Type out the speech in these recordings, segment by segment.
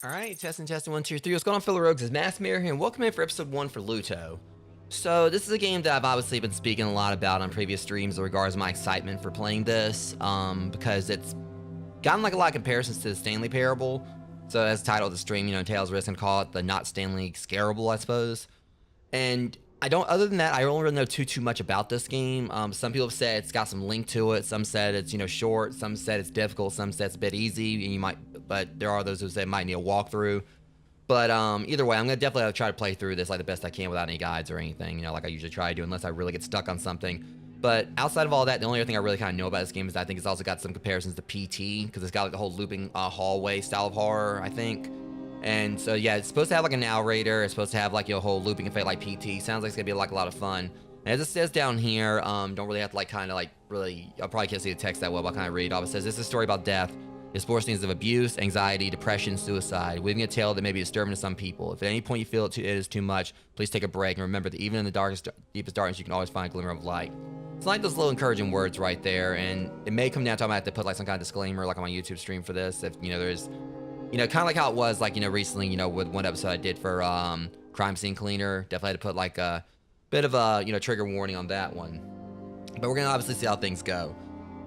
Alright, testing, 1, 2, 3. What's going on, fellow rogues? It's Massmere here, and welcome in for episode 1 for Luto. So, this is a game that I've obviously been speaking a lot about on previous streams in regards to my excitement for playing this, because it's gotten like a lot of comparisons to the Stanley Parable. So, as the title of the stream, you know, Tales Risk and call it the not Stanley Scareable, I suppose. And I don't, other than that, I don't really know too much about this game. Some people have said it's got some link to it. Some said it's, you know, short. Some said it's difficult. Some said it's a bit easy. And you might, but there are those who say it might need a walkthrough. But either way, I'm gonna definitely try to play through this like the best I can without any guides or anything. You know, like I usually try to do, unless I really get stuck on something. But outside of all that, the only other thing I really kind of know about this game is I think it's also got some comparisons to PT, because it's got like the whole looping hallway style of horror, I think. And so yeah, it's supposed to have like a narrator. It's supposed to have like your whole looping effect like PT. Sounds like it's gonna be like a lot of fun. And as it says down here, don't really have to like kind of like really. I probably can't see the text that well, but I'll kind of read off. It says this is a story about death. It explores themes of abuse, anxiety, depression, suicide, weaving a tale that may be disturbing to some people. If at any point you feel it is too much, please take a break and remember that even in the deepest darkness, you can always find a glimmer of light. It's like those little encouraging words right there, and it may come down to I might have to put like some kind of disclaimer like on my YouTube stream for this. If you know there's, you know, kind of like how it was like, you know, recently, you know, with one episode I did for Crime Scene Cleaner, definitely had to put like a bit of a, you know, trigger warning on that one. But we're gonna obviously see how things go.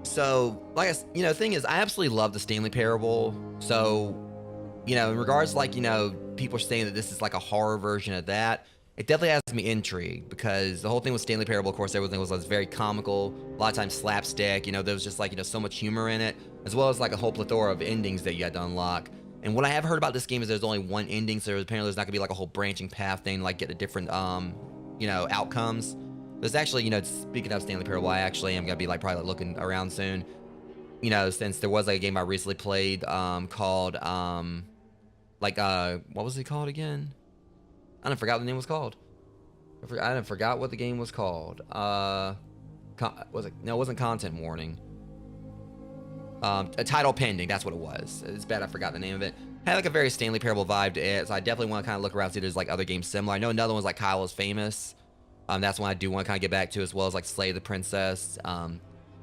So, like I, you know, the thing is, I absolutely love the Stanley Parable. So, you know, in regards to like, you know, people are saying that this is like a horror version of that, it definitely has me intrigued, because the whole thing with Stanley Parable, of course, everything was very comical, a lot of times slapstick, you know, there was just like, you know, so much humor in it, as well as like a whole plethora of endings that you had to unlock. And what I have heard about this game is there's only one ending, so apparently there's not gonna be like a whole branching path thing, like get the different, you know, outcomes. There's actually, you know, speaking of Stanley Parable, I actually am gonna be like probably like looking around soon, you know, since there was like a game I recently played called what was it called again? I don't forgot what the name was called. I forgot what the game was called. Was it? No, it wasn't Content Warning. A Title Pending, that's what it was. It's bad I forgot the name of it. Had like a very Stanley Parable vibe to it, so I definitely want to kind of look around, see if there's like other games similar. I know another one's like Kyle is Famous. That's one I do want to kind of get back to, as well as like Slay the Princess.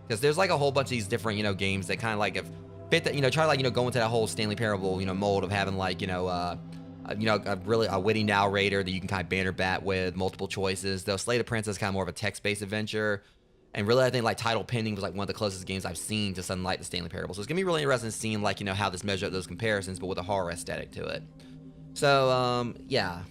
because there's like a whole bunch of these different, games that kind of like have fit that, try to like, go into that whole Stanley Parable, mold of having like, a witty narrator that you can kind of banter bat with, multiple choices. Though Slay the Princess kind of more of a text-based adventure. And really, I think like title pending was like one of the closest games I've seen to something like the Stanley Parable. So it's gonna be really interesting seeing like, how this measures up those comparisons, but with a horror aesthetic to it. So, yeah,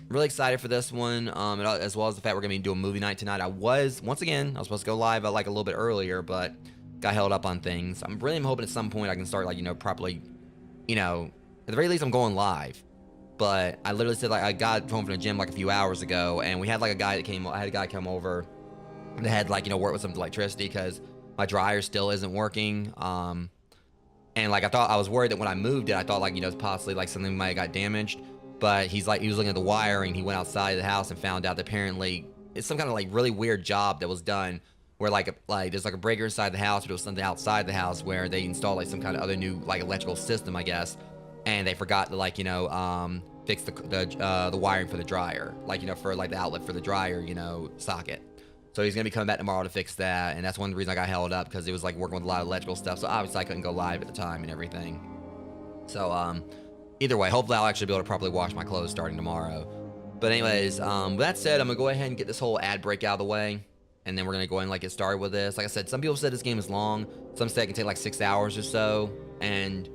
really excited for this one, as well as the fact we're gonna be doing movie night tonight. I was supposed to go live like a little bit earlier, but got held up on things. I'm hoping at some point I can start like, properly, at the very least I'm going live. But I literally said like I got home from the gym like a few hours ago, and we had like I had a guy come over that had like, work with some electricity because my dryer still isn't working. And like I was worried that when I moved it, I thought like, possibly like something might have got damaged. But he was looking at the wiring. He went outside of the house and found out that apparently it's some kind of like really weird job that was done where like there's like a breaker inside the house, but it was something outside the house where they installed like some kind of other new like electrical system, I guess. And they forgot to like, fix the wiring for the dryer, like, for like the outlet for the dryer, socket. So he's gonna be coming back tomorrow to fix that, and that's one of the reasons I got held up, because it was like working with a lot of electrical stuff. So obviously I couldn't go live at the time and everything. So either way, hopefully I'll actually be able to properly wash my clothes starting tomorrow. But anyways, with that said, I'm gonna go ahead and get this whole ad break out of the way, and then we're gonna go ahead and like get started with this. Like I said, some people said this game is long. Some say it can take like 6 hours or so, and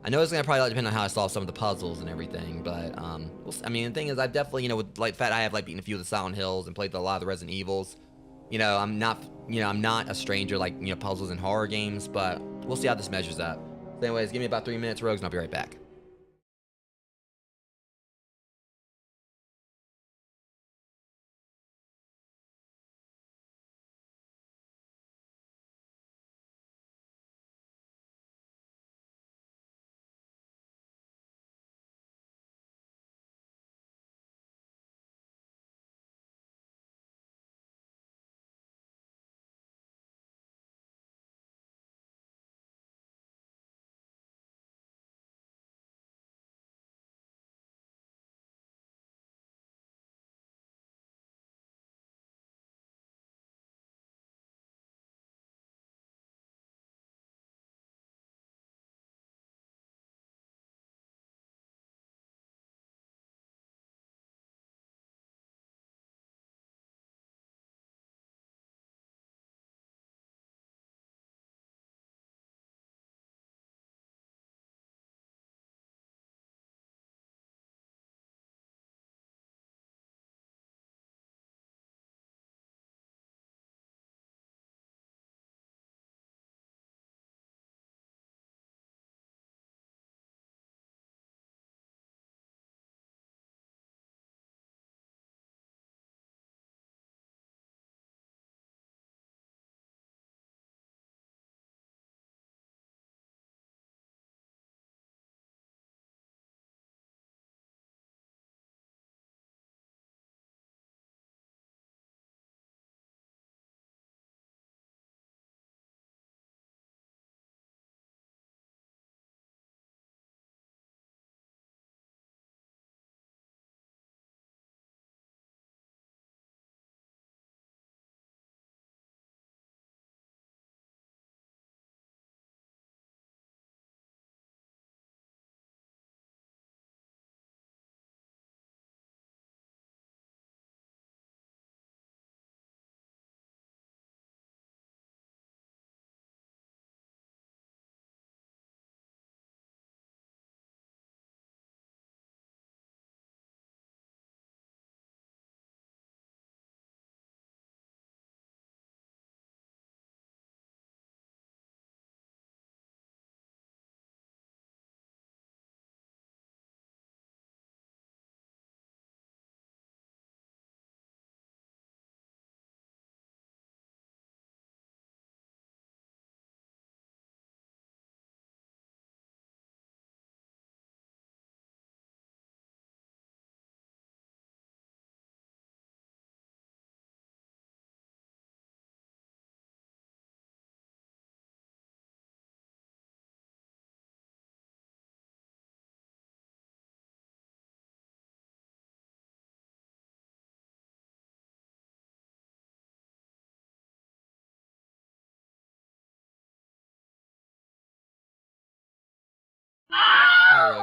I know it's gonna probably depend on how I solve some of the puzzles and everything, but I mean, the thing is, I've definitely, with like the fact I have like beaten a few of the Silent Hills and played a lot of the Resident Evils. I'm not, I'm not a stranger like, puzzles and horror games, but we'll see how this measures up. So anyways, give me about 3 minutes, Rogues, and I'll be right back.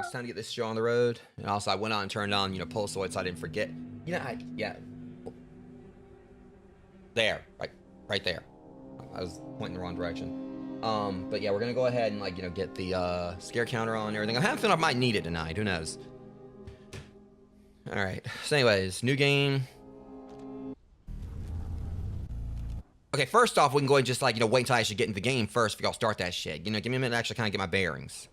it's time to get this show on the road. And also, I went on and turned on, Pulsoid so I didn't forget. Yeah. There, right there. I was pointing the wrong direction. But yeah, we're gonna go ahead and get the scare counter on and everything. I have a feeling I might need it tonight. Who knows? All right. So, anyways, new game. Okay, first off, we can go ahead and just wait until I actually get into the game first if y'all start that shit. Give me a minute to actually kind of get my bearings.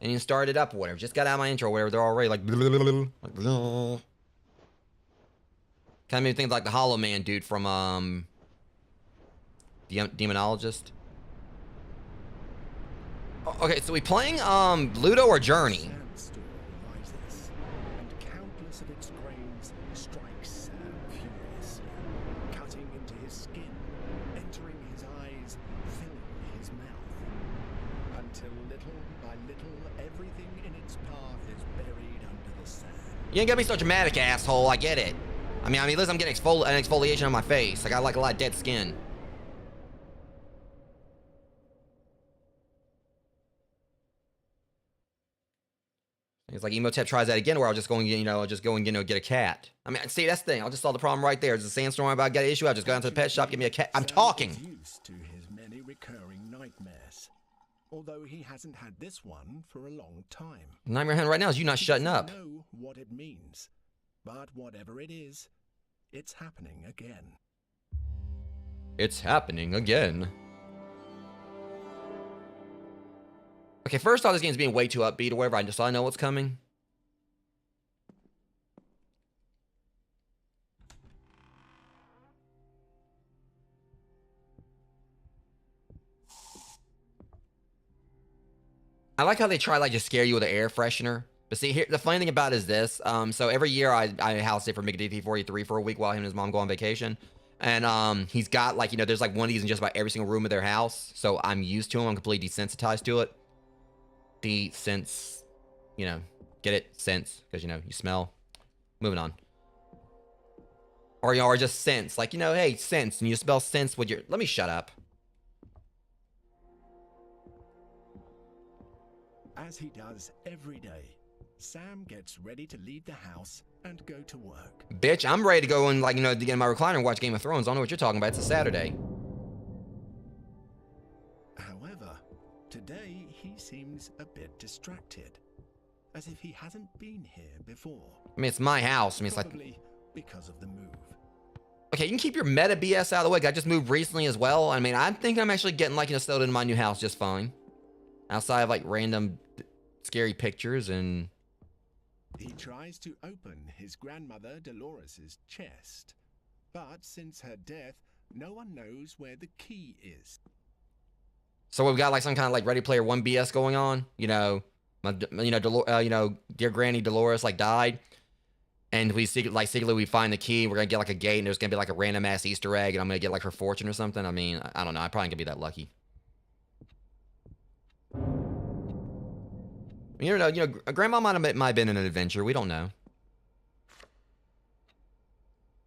And you can start it up or whatever. Just got out my intro or whatever. They're already kind of made me think of the Hollow Man dude from Demonologist. Okay, so we playing Luto or Journey? You ain't gotta be so dramatic, asshole. I get it. I mean, listen, I'm getting an exfoliation on my face. I got a lot of dead skin. It's like Emotep tries that again, where I'll just go and get a cat. I mean, see, that's the thing. I'll just solve the problem right there. There's a sandstorm about to get an issue. I'll just go down to the pet shop, get me a cat. I'm talking. Used to his many recurring nightmares, although he hasn't had this one for a long time. Nightmare hand right now is you not shutting up. I know what it means, but whatever it is, it's happening again. It's happening again. Okay, first off, this game's being way too upbeat or whatever. I know what's coming. I like how they try just scare you with an air freshener. But see, here the funny thing about it is this. So every year I house sit for McD43 for a week while him and his mom go on vacation. And he's got there's one of these in just about every single room of their house. So I'm used to them. I'm completely desensitized to it. Get it? Sense, because you smell. Moving on. Or just sense, hey, sense, and you spell sense with your. Let me shut up. As he does every day, Sam gets ready to leave the house and go to work. Bitch, I'm ready to go and to get in my recliner and watch Game of Thrones. I don't know what you're talking about. It's a Saturday. However, today he seems a bit distracted, as if he hasn't been here before. I mean, it's my house. I mean, it's probably because of the move. Okay, you can keep your meta BS out of the way. I just moved recently as well. I mean, I think I'm actually getting settled into my new house just fine. Outside of random scary pictures and. He tries to open his grandmother Dolores's chest, but since her death, no one knows where the key is. So we've got some kind of Ready Player One BS going on. Dear Granny Dolores died, and we secretly we find the key. We're gonna get a gate, and there's gonna be a random ass Easter egg, and I'm gonna get her fortune or something. I mean, I don't know. I probably ain't gonna be that lucky. Grandma might have been in an adventure. We don't know.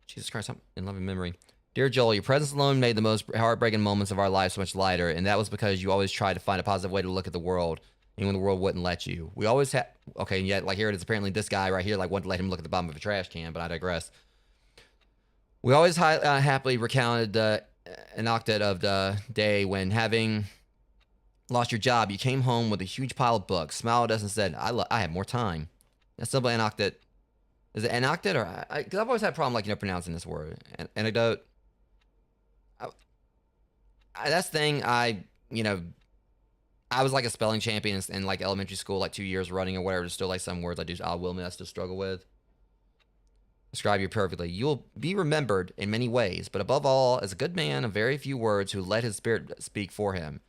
Jesus Christ, I'm in loving memory. Dear Joel, your presence alone made the most heartbreaking moments of our lives so much lighter, and that was because you always tried to find a positive way to look at the world, even when the world wouldn't let you. We always had... Okay, and yet, here it is. Apparently, this guy right here, wanted to let him look at the bottom of a trash can, but I digress. We always happily recounted the anecdote of the day when, having lost your job, you came home with a huge pile of books, smiled at us, and said, I have more time. That's simply anecdote. Is it anecdote or... Because I've always had a problem, pronouncing this word. Anecdote. That's the thing. I was a spelling champion in elementary school, 2 years running or whatever. There's still some words I will admit I still struggle with. Describe you perfectly. You'll be remembered in many ways, but above all, as a good man of very few words who let his spirit speak for him.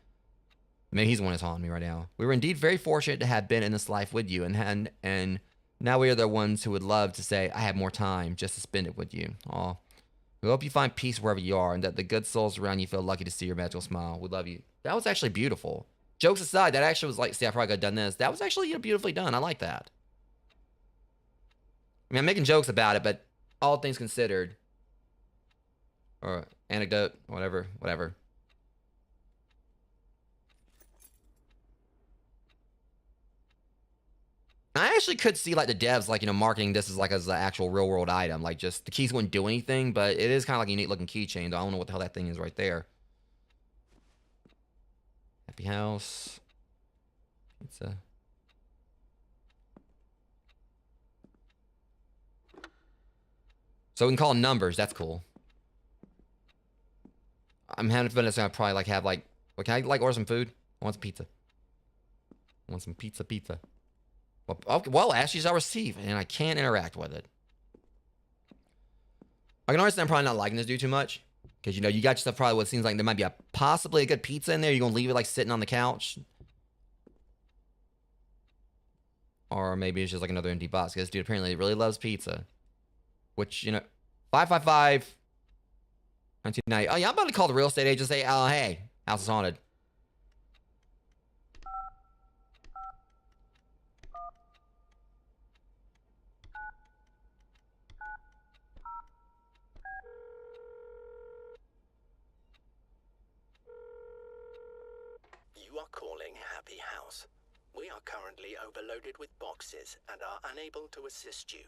Maybe he's the one who's haunting me right now. We were indeed very fortunate to have been in this life with you, and now we are the ones who would love to say, I have more time just to spend it with you. Aw. We hope you find peace wherever you are, and that the good souls around you feel lucky to see your magical smile. We love you. That was actually beautiful. Jokes aside, that actually was see, I probably could have done this. That was actually beautifully done. I like that. I mean, I'm making jokes about it, but all things considered, or anecdote, whatever. I actually could see like the devs like, you know, marketing this as an actual real world item. Like just the keys wouldn't do anything, but it is kind of like a unique looking keychain. I don't know what the hell that thing is right there. Happy house. Pizza. So we can call them numbers. That's cool. I'm having fun. It's gonna probably like have like, well, can I like order some food? I want some pizza. I want some pizza. Well, okay, well, Ashley's I'll receive, and I can't interact with it. I can understand I'm probably not liking this dude too much. Because, you know, you got yourself probably what seems like there might be possibly a good pizza in there. You're going to leave it like sitting on the couch. Or maybe it's just like another empty box. Because this dude apparently really loves pizza. Which, you know, 555 1990. Oh, yeah, I'm about to call the real estate agent and say, oh, hey, house is haunted. You are calling Happy House. We are currently overloaded with boxes and are unable to assist you.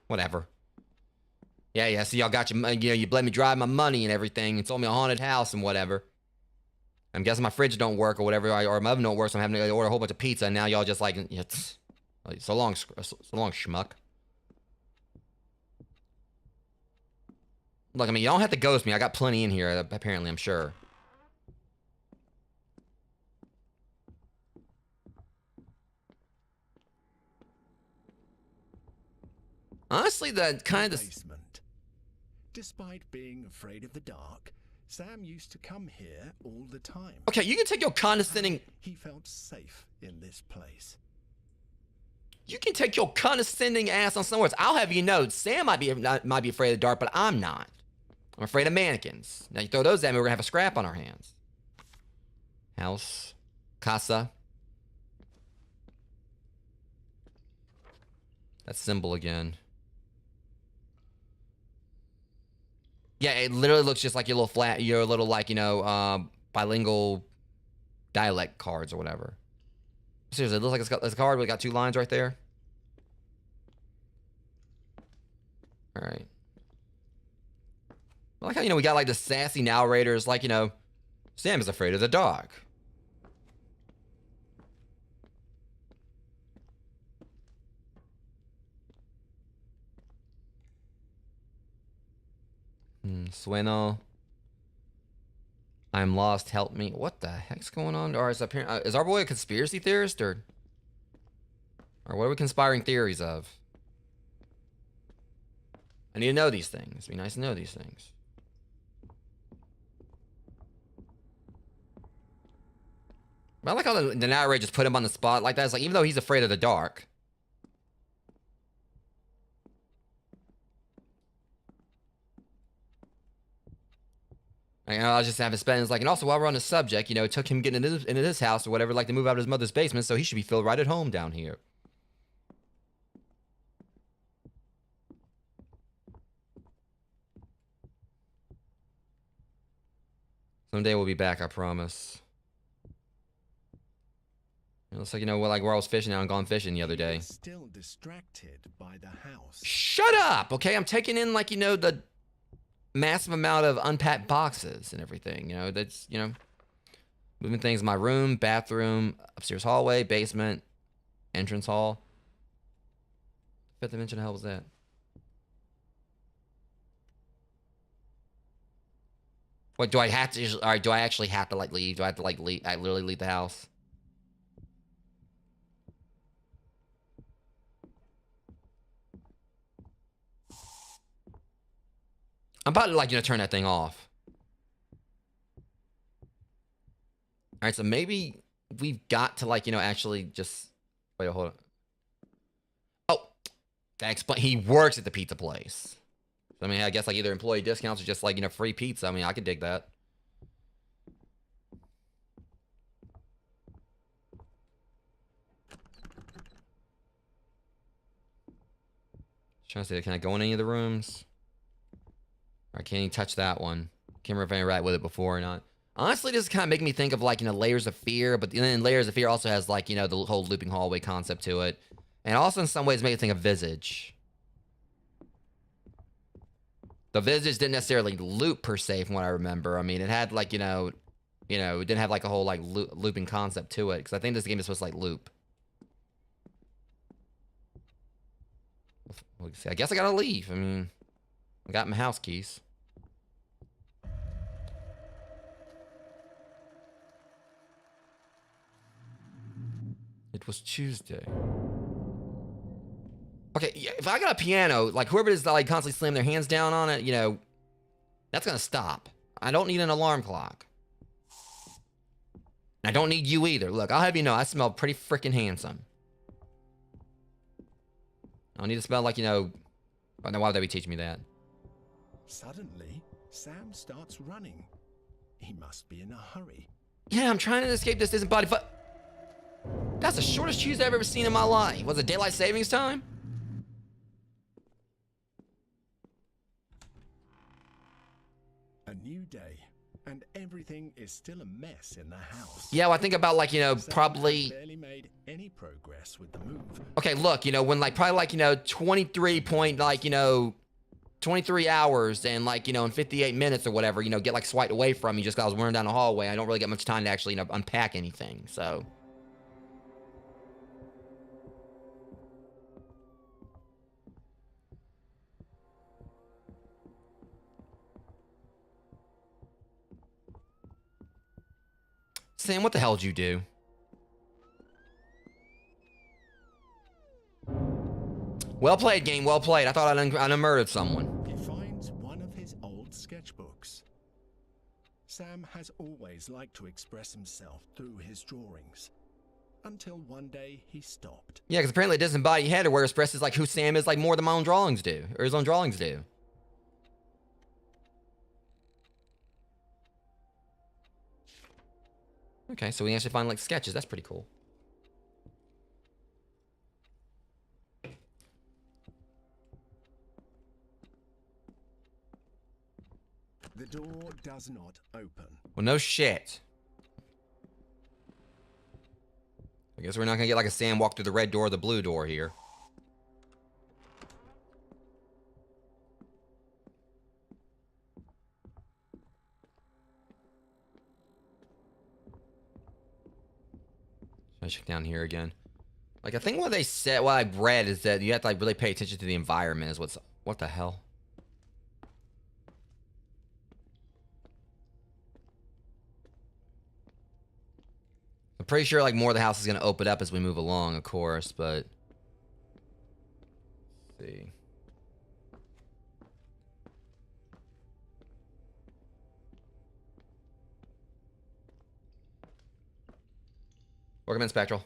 Whatever. Yeah, see, y'all got you know, you let me drive my money and everything and sold me a haunted house and whatever. I'm guessing my fridge don't work or whatever, or my oven don't work, so I'm having to order a whole bunch of pizza, and now y'all just like, it's so long, schmuck. Look, I mean, you don't have to ghost me. I got plenty in here, apparently, I'm sure. Honestly, the kind of... Basement. Despite being afraid of the dark, Sam used to come here all the time. Okay, you can take your condescending... He felt safe in this place. You can take your condescending ass on somewhere else. I'll have you know, Sam might be afraid of the dark, but I'm not. I'm afraid of mannequins. Now you throw those at me, we're gonna have a scrap on our hands. House. Casa. That symbol again. Yeah, it literally looks just like your little like, you know, bilingual dialect cards or whatever. Seriously, it looks like it's a card, but it got two lines right there. All right. I like how, you know, we got like the sassy narrators, like, you know, Sam is afraid of the dark. Sueno. I'm lost, help me. What the heck's going on? Or is our boy a conspiracy theorist, or what are we conspiring theories of? I need to know these things. It'd be nice to know these things. But I like how the narrator just put him on the spot like that. It's like, even though he's afraid of the dark. I was just having spent. It's like, and also while we're on the subject, you know, it took him getting into this house or whatever, like to move out of his mother's basement, so he should be feel right at home down here. Someday we'll be back, I promise. It looks like, you know, like where I was fishing now and gone fishing the other day. Still distracted by the house. Shut up, okay? I'm taking in, like, you know, the massive amount of unpacked boxes and everything. You know, that's, you know, moving things in my room, bathroom, upstairs hallway, basement, entrance hall. Fifth dimension, how was that? What, do I have to, all right, do I actually have to, like, leave? Do I have to, like, leave? I literally leave the house? I'm about to, like, you know, turn that thing off. All right, so maybe we've got to, like, you know, actually just... Wait, hold on. Oh, that explains... He works at the pizza place. I mean, I guess, like, either employee discounts or just, like, you know, free pizza. I mean, I could dig that. Trying to say, can I go in any of the rooms? I can't even touch that one. Can't remember if I interacted with it before or not. Honestly, this is kind of making me think of like, Layers of Fear, but then Layers of Fear also has like, the whole looping hallway concept to it. And also in some ways make me think of Visage. The Visage didn't necessarily loop per se from what I remember. I mean, it had like, it didn't have like a whole like looping concept to it. Because I think this game is supposed to like loop. We'll see. I guess I gotta leave. I mean, I got my house keys. It was Tuesday. Okay, if I got a piano, like whoever is like constantly slamming their hands down on it, that's gonna stop. I don't need an alarm clock. I don't need you either. Look, I'll have you know, I smell pretty freaking handsome. I don't need to smell like, why would they be teaching me that? Suddenly, Sam starts running. He must be in a hurry. Yeah, I'm trying to escape this disembodied, but that's the shortest fuse I've ever seen in my life. Was it daylight savings time? A new day, and everything is still a mess in the house. Yeah, well, I think about like, Sam probably. has barely made any progress with the move. Okay, look, when like probably like 23 hours and like in 58 minutes or whatever, get like swiped away from me just because I was running down the hallway. I don't really get much time to actually unpack anything. So. Sam, what the hell did you do? Well played, game. Well played. I thought I murdered someone. He finds one of his old sketchbooks. Sam has always liked to express himself through his drawings. Until one day he stopped. Yeah, because apparently a disembodied head or where expresses like who Sam is like more than my own drawings do. Or his own drawings do. Okay, so we actually find like sketches. That's pretty cool. The door does not open. Well, no shit. I guess we're not gonna get like a Sam walk through the red door or the blue door here. I check down here again. Like I think what they said, what I read is that you have to like really pay attention to the environment. Is what the hell? I'm pretty sure like more of the house is gonna open up as we move along, of course, but let's see. Welcome in, Spectral.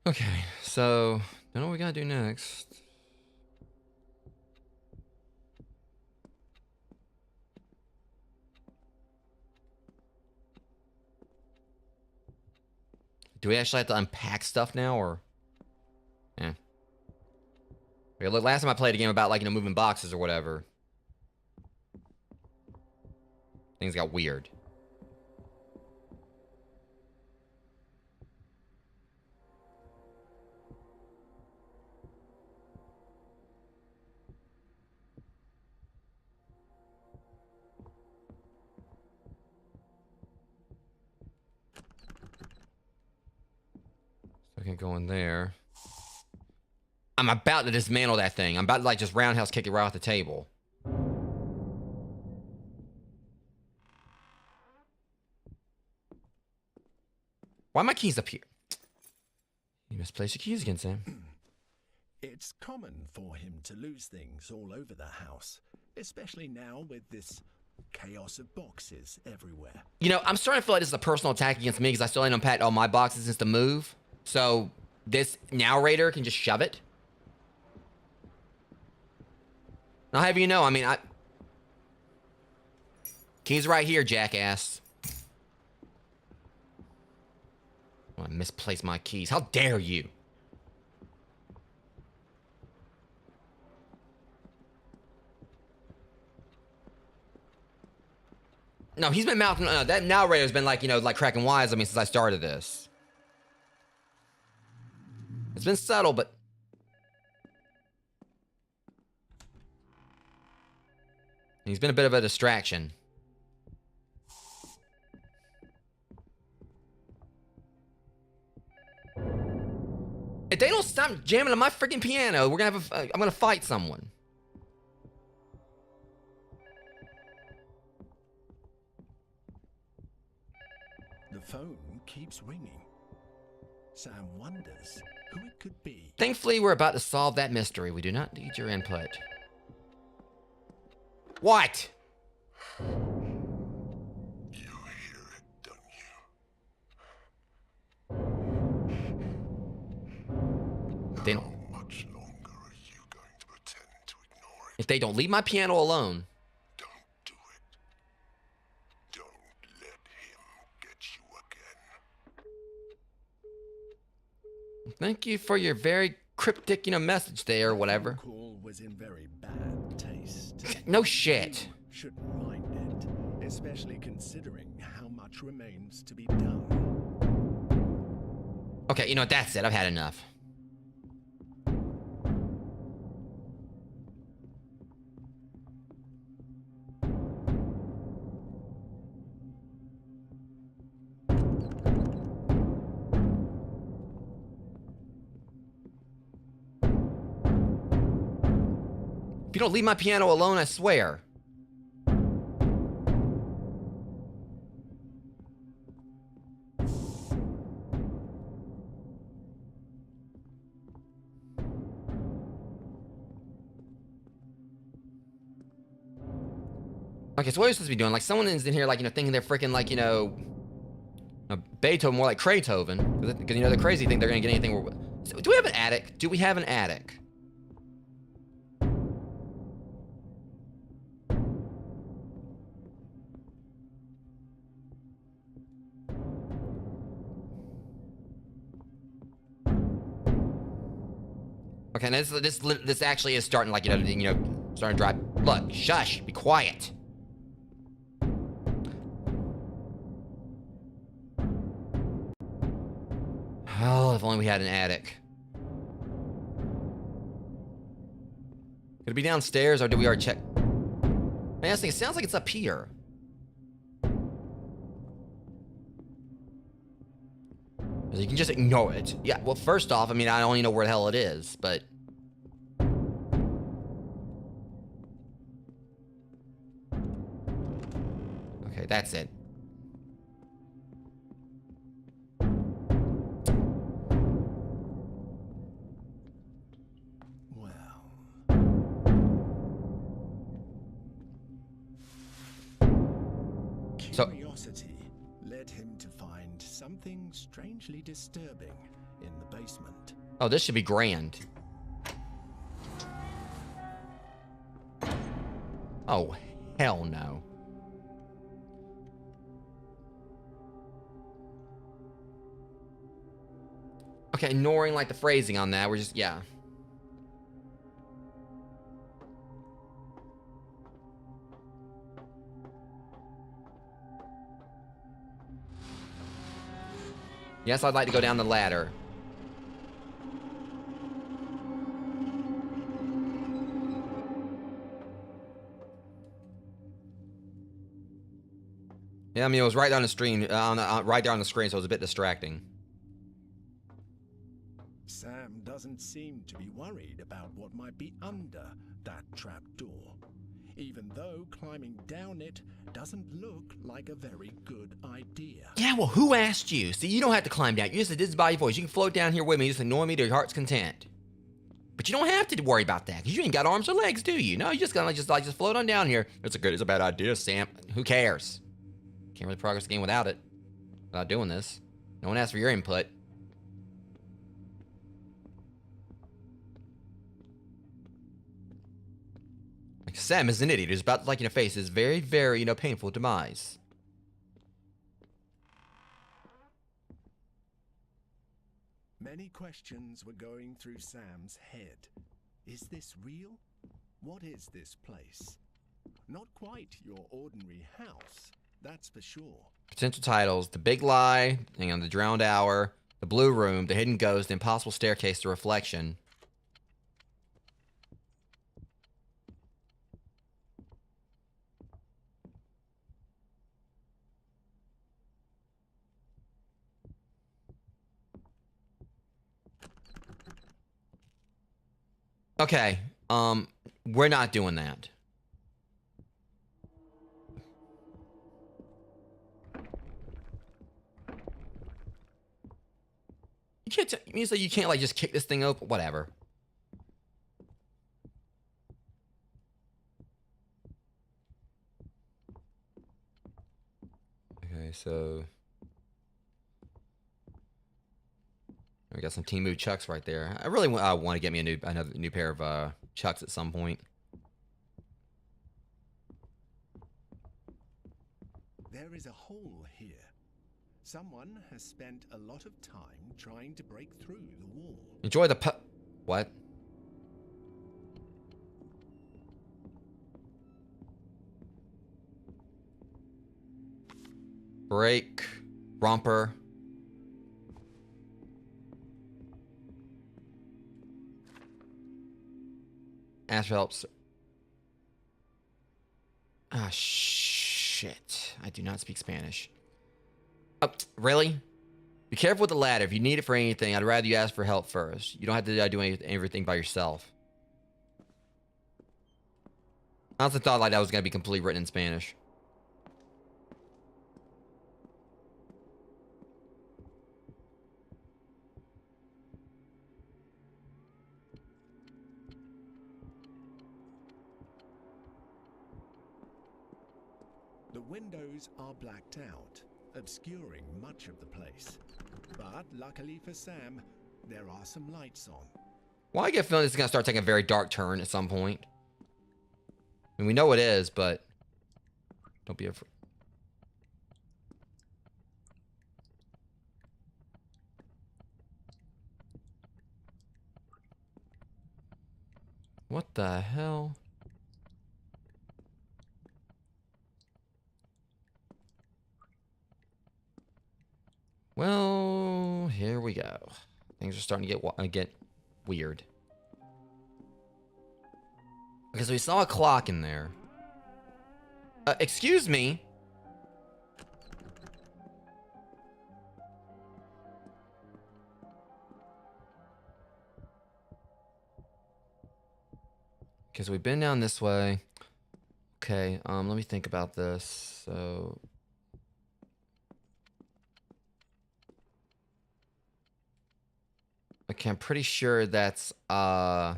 Okay, so don't know what we gotta do next. Do we actually have to unpack stuff now, or? Yeah. Okay, look, last time I played a game about, like, moving boxes or whatever, things got weird. So I can go in there. I'm about to dismantle that thing. I'm about to, like, just roundhouse kick it right off the table. Why are my keys up here? You misplaced your keys again, Sam. It's common for him to lose things all over the house, especially now with this chaos of boxes everywhere. I'm starting to feel like this is a personal attack against me because I still ain't unpacked all my boxes since the move. So this narrator can just shove it. I'll have you know, I mean, keys right here, jackass. Misplaced my keys. How dare you? No, he's been mouthing. That narrator's been like, like cracking wise on me since I started this. It's been subtle, but he's been a bit of a distraction. If they don't stop jamming on my freaking piano, we're gonna have I'm gonna fight someone. The phone keeps ringing. Sam wonders who it could be. Thankfully, we're about to solve that mystery. We do not need your input. What? You hear it, don't you? They don't. How much longer are you going to pretend to ignore it? If they don't leave my piano alone. Don't do it. Don't let him get you again. Thank you for your very cryptic, message there or whatever. The call was in very bad taste. No shit. Anyone shouldn't mind it, especially considering how much remains to be done. Okay, that's it. I've had enough. If you don't leave my piano alone, I swear. Okay, so what are you supposed to be doing? Like, someone is in here, like, thinking they're freaking, like, Beethoven, more like Kraytoven. Because, the crazy think they're gonna get anything. So, do we have an attic? Do we have an attic? Okay, now this actually is starting, like, starting to drive. Look, shush, be quiet. Oh, if only we had an attic. Could it be downstairs, or did we already check? Man, it sounds like it's up here. You can just ignore it. Yeah, well, first off, I mean, I don't even know where the hell it is, but... Okay, that's it. Well... Curiosity led him to find something strangely disturbing in the basement. Oh, this should be grand. Oh, hell no. Okay, ignoring, like, the phrasing on that, we're just, yeah. Yes, I'd like to go down the ladder. Yeah, I mean, it was right on the screen, right there on the screen, so it was a bit distracting. Sam doesn't seem to be worried about what might be under that trap door, even though climbing down it doesn't look like a very good idea. Yeah, well, who asked you? See, you don't have to climb down. You just did this by your voice. You can float down here with me, just ignore me to your heart's content. But you don't have to worry about that, because you ain't got arms or legs, do you? No, you just gotta just float on down here. It's a bad idea, Sam. Who cares? Can't really progress the game without it. Without doing this. No one asked for your input. Like, Sam is an idiot who's about to, like, face his very, very, painful demise. Many questions were going through Sam's head. Is this real? What is this place? Not quite your ordinary house, that's for sure. Potential titles: The Big Lie, hang on, The Drowned Hour, The Blue Room, The Hidden Ghost, The Impossible Staircase to Reflection. Okay, we're not doing that. You can't. You mean so you can't like just kick this thing open? Whatever. Okay, so we got some Temu Chucks right there. I really want to get me another new pair of Chucks at some point. There is a hole here. Someone has spent a lot of time trying to break through the wall. Enjoy the what? Break. Romper. Ash helps. Ah, shit. I do not speak Spanish. Oh, really? Be careful with the ladder. If you need it for anything, I'd rather you ask for help first. You don't have to do everything by yourself. I honestly thought like that was going to be completely written in Spanish. The windows are blacked out, obscuring much of the place. But luckily for Sam, there are some lights on. Well, I get a feeling this is going to start taking a very dark turn at some point. I mean, we know it is, but don't be afraid. What the hell? Well, here we go. Things are starting to get weird. Because we saw a clock in there. Excuse me. Because we've been down this way. Okay, let me think about this. So... Okay, I'm pretty sure that's, was it,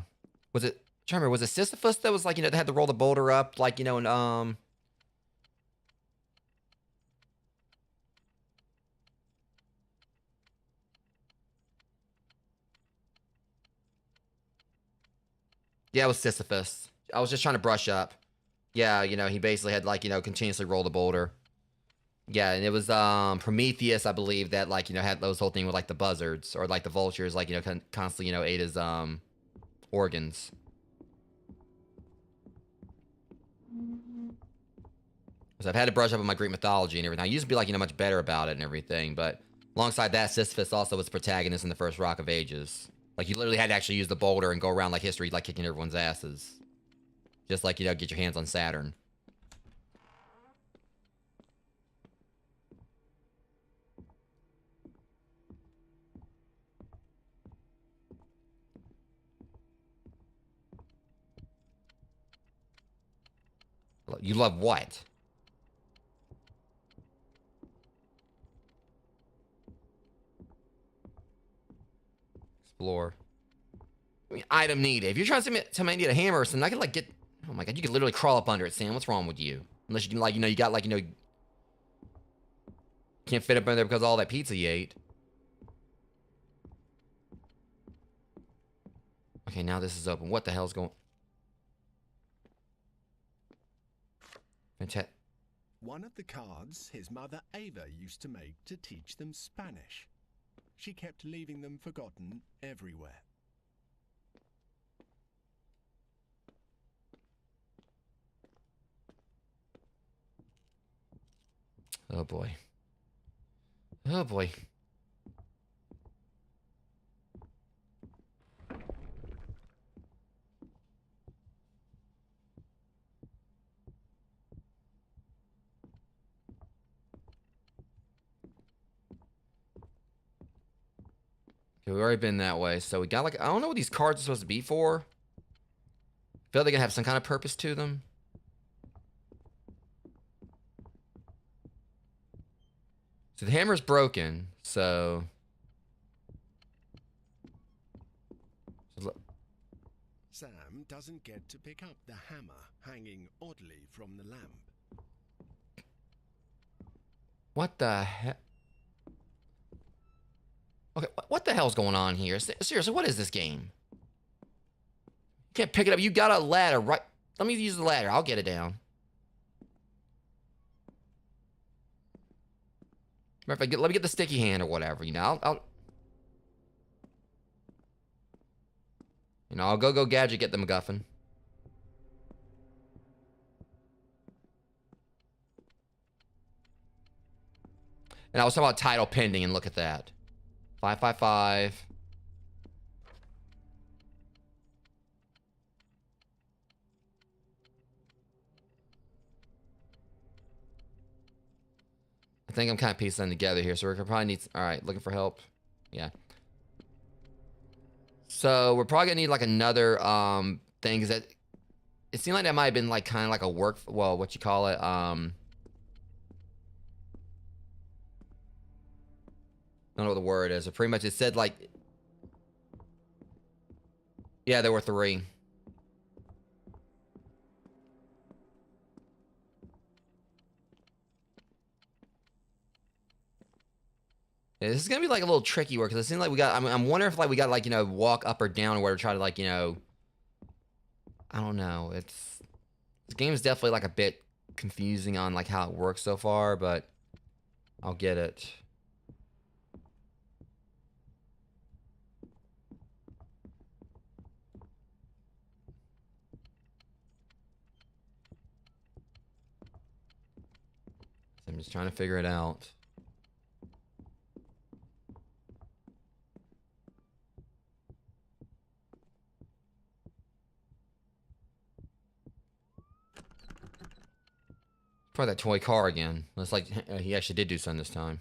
I'm trying to remember, was it Sisyphus that was like, that had to roll the boulder up, like, and, yeah, it was Sisyphus. I was just trying to brush up. Yeah, he basically had, like, continuously roll the boulder. Yeah, and it was, Prometheus, I believe, that, like, had those whole thing with, like, the buzzards, or, like, the vultures, like, constantly, ate his, organs. So I've had to brush up on my Greek mythology and everything. I used to be, like, much better about it and everything, but alongside that, Sisyphus also was the protagonist in the first Rock of Ages. Like, you literally had to actually use the boulder and go around, like, history, like, kicking everyone's asses. Just like, get your hands on Saturn. You love what? Explore. I mean, item needed. If you're trying to tell me I need a hammer or something, I can, like, get... Oh my god, you could literally crawl up under it, Sam. What's wrong with you? Unless you, like, you got, like, can't fit up in there because of all that pizza you ate. Okay, now this is open. What the hell's going... One of the cards his mother Ava used to make to teach them Spanish. she kept leaving them forgotten everywhere. Oh boy. Oh boy. Okay, we've already been that way, so we got like, I don't know what these cards are supposed to be for. I feel like they're gonna have some kind of purpose to them. So the hammer's broken, so... Sam doesn't get to pick up the hammer hanging oddly from the lamp. What the heck? Okay, what the hell's going on here? Seriously, what is this game? You can't pick it up. You got a ladder, right? Let me use the ladder. I'll get it down. Let me get the sticky hand or whatever, you know. I'll go gadget, get the MacGuffin. And I was talking about title pending, and look at that. 555. I think I'm kind of piecing them together here, so we're gonna probably need... All right, looking for help. Yeah. So we're probably gonna need like another thing, because it seemed like that might have been like kind of like a work... Well, what you call it? I don't know what the word is, but pretty much it said like... Yeah, there were 3. Yeah, this is gonna be like a little tricky work, because it seems like we got... I'm wondering if like we got like, walk up or down, or where to try to like, I don't know. This game is definitely like a bit confusing on like how it works so far, but I'll get it. I'm just trying to figure it out. Probably that toy car again. Looks like he actually did do something this time.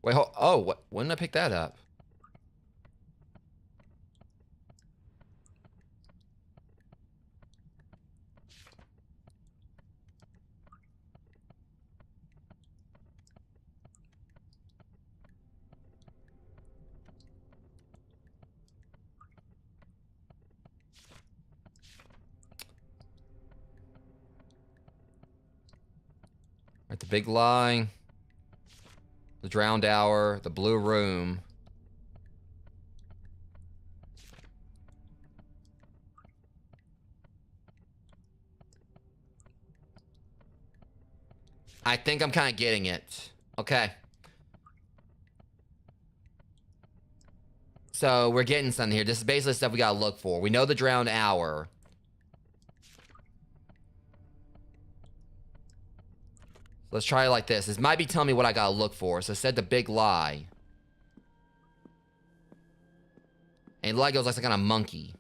Wait, oh, what? When did I pick that up? Right, the big lie, the drowned hour, the blue room. I think I'm kind of getting it. Okay. So we're getting something here. This is basically stuff we gotta look for. We know the drowned hour. Let's try it like this. This might be telling me what I gotta look for. So it said the big lie. And the lie goes like some kind of monkey.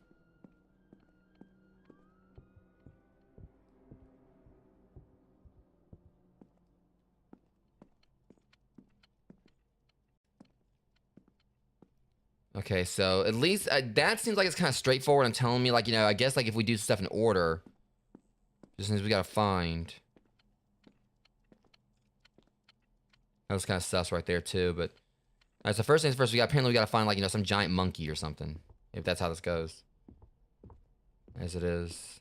Okay, so at least that seems like it's kind of straightforward and telling me, like, I guess, like, if we do stuff in order, just means we gotta find. That was kind of sus right there, too, but... Alright, so first things first, apparently we gotta find, like, some giant monkey or something. If that's how this goes. As it is.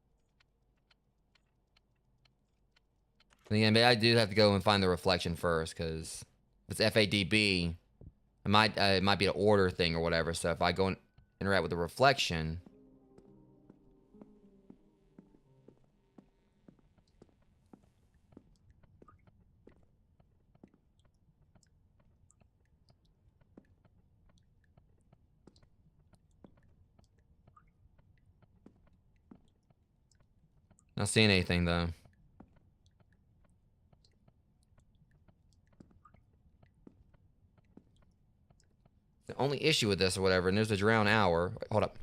Yeah, maybe I do have to go and find the reflection first, because if it's FADB, it might be an order thing or whatever. So if I go and interact with the reflection, not seeing anything though. The only issue with this or whatever, and there's a drown hour. Wait, hold up.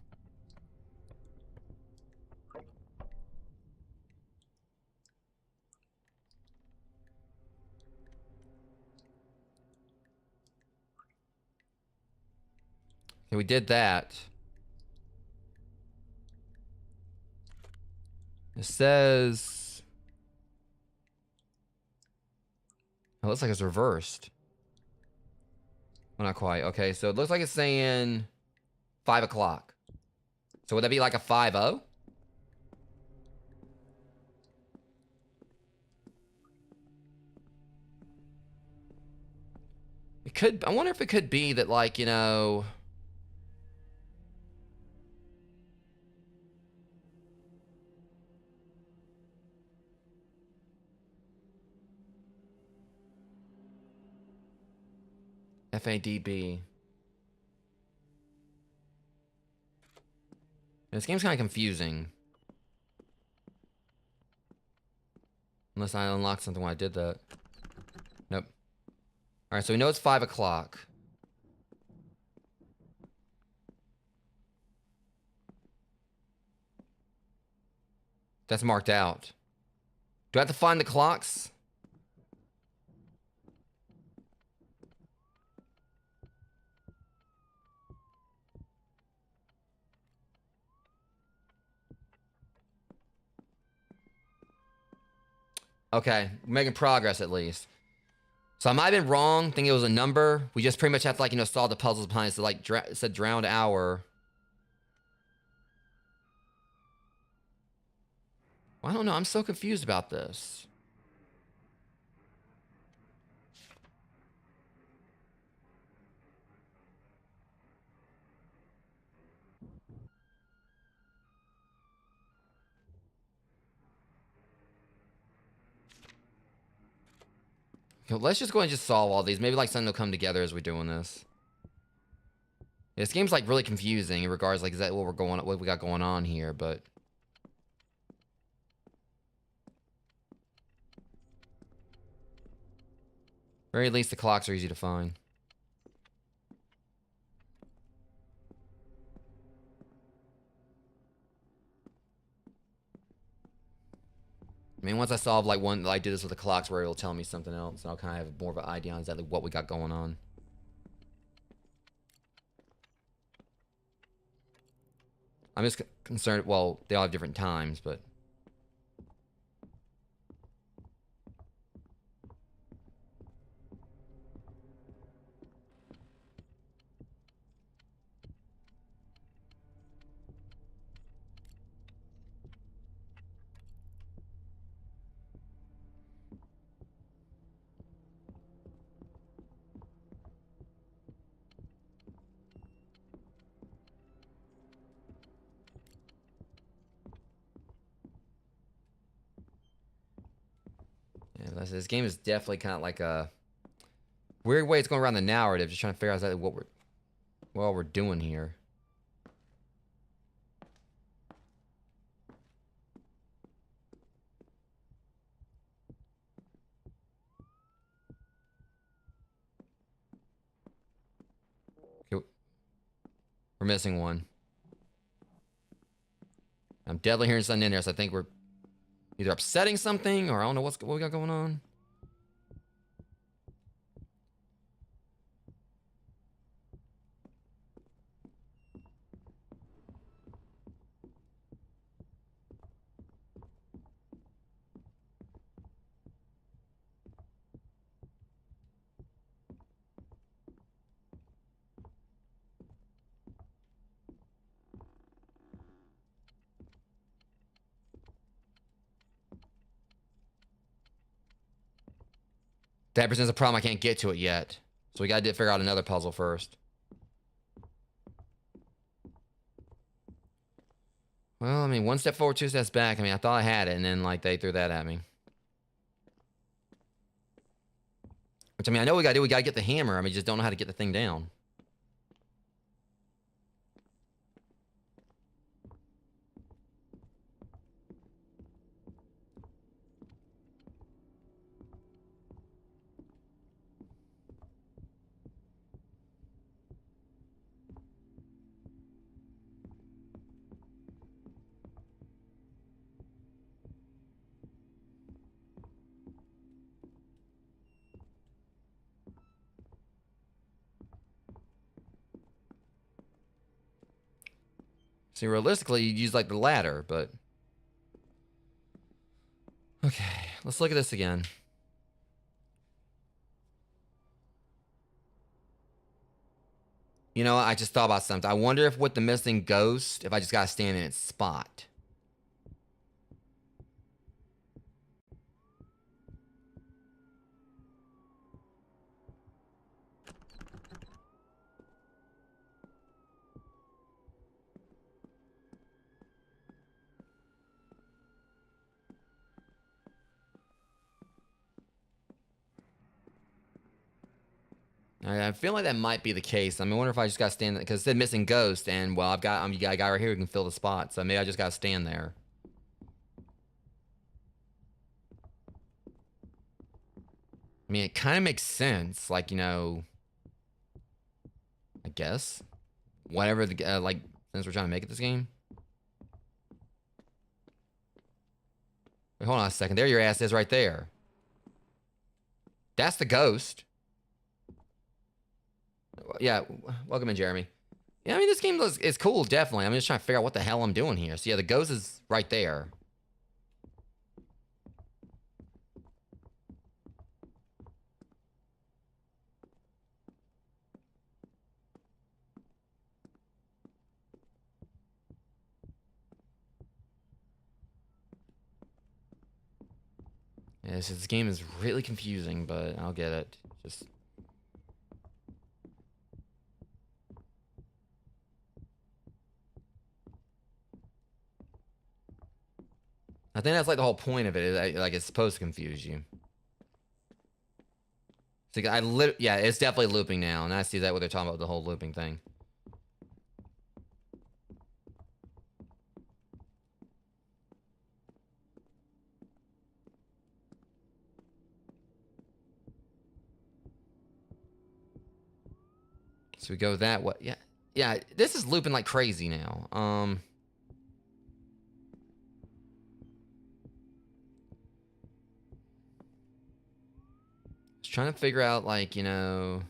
Okay, we did that. It says... It looks like it's reversed. Well, not quite. Okay, so it looks like it's saying 5 o'clock. So would that be like a 5-0? It could... I wonder if it could be that, like, you know... FADB. This game's kind of confusing. Unless I unlocked something when I did that. Nope. Alright, so we know it's 5 o'clock. That's marked out. Do I have to find the clocks? Okay, we're making progress at least. So I might have been wrong, thinking it was a number. We just pretty much have to, like, you know, solve the puzzles behind it. So, like, it said drowned hour. Well, I don't know. I'm so confused about this. Okay, let's just go and just solve all these. Maybe, like, something will come together as we're doing this. Yeah, this game's, like, really confusing in regards, like, is that what we got going on here, but... Very least the clocks are easy to find. I mean, once I solve, like, one, I did this with the clocks where it'll tell me something else, and I'll kind of have more of an idea on exactly what we got going on. I'm just concerned, well, they all have different times, but... Yeah, this game is definitely kind of like a weird way it's going around the narrative, just trying to figure out exactly what we're doing here. Okay, we're missing one. I'm definitely hearing something in there, so I think we're either upsetting something, or I don't know what we got going on. That presents a problem. I can't get to it yet. So we gotta figure out another puzzle first. Well, I mean, one step forward, two steps back. I mean, I thought I had it, and then, like, they threw that at me. Which, I mean, I know what we gotta do. We gotta get the hammer. I mean, just don't know how to get the thing down. See, realistically, you'd use, like, the ladder, but... Okay, let's look at this again. You know, I just thought about something. I wonder if with the missing ghost, if I just gotta stand in its spot. I feel like that might be the case. I mean, I wonder if I just gotta stand there, because it said missing ghost, and, well, I've got, you got a guy right here who can fill the spot, so maybe I just gotta stand there. I mean, it kind of makes sense, like, you know, I guess. Whatever the, like, since we're trying to make it this game. Wait, hold on a second. There your ass is right there. That's the ghost. Yeah, welcome in, Jeremy. Yeah, I mean, this game is cool, definitely. I'm just trying to figure out what the hell I'm doing here. So, yeah, the ghost is right there. Yeah, this game is really confusing, but I'll get it. Just... I think that's like the whole point of it. Like, it's supposed to confuse you. So yeah, it's definitely looping now, and I see that what they're talking about, the whole looping thing. So we go that way. Yeah, yeah. This is looping like crazy now. Just trying to figure out, like, you know,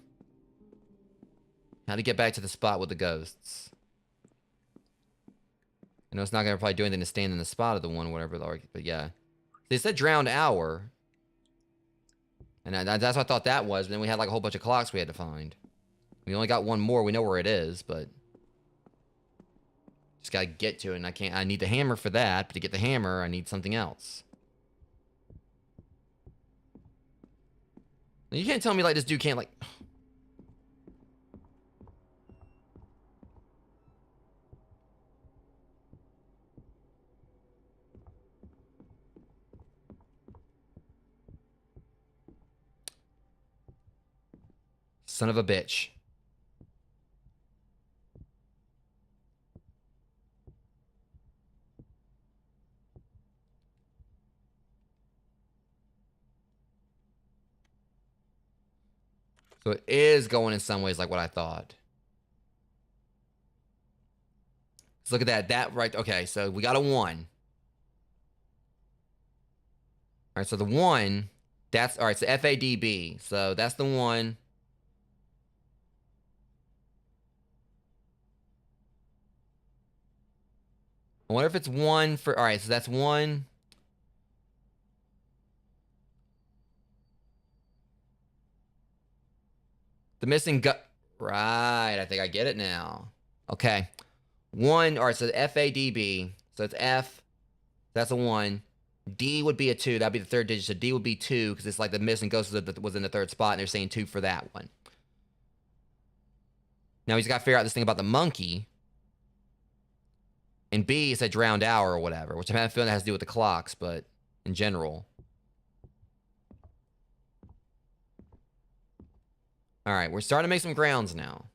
how to get back to the spot with the ghosts. I know it's not gonna probably do anything to stand in the spot of the one, whatever. But yeah, they said drowned hour, and that's what I thought that was. But then we had like a whole bunch of clocks we had to find. We only got one more. We know where it is, but just gotta get to it. And I can't. I need the hammer for that. But to get the hammer, I need something else. You can't tell me like this dude can't like. Son of a bitch. So it is going in some ways like what I thought. Let's look at that. That right. Okay, so we got a 1. All right, so the 1, that's all right. So FADB. So that's the 1. I wonder if it's 1 for. All right, so that's 1. The missing right, I think I get it now. Okay. 1, all right, so FADB. So it's F. That's a 1. D would be a 2. That'd be the third digit. So D would be 2 because it's like the missing ghost was in the third spot, and they're saying 2 for that one. Now he's got to figure out this thing about the monkey. And B is a drowned hour or whatever, which I have a feeling that has to do with the clocks, but in general. All right, we're starting to make some grounds now.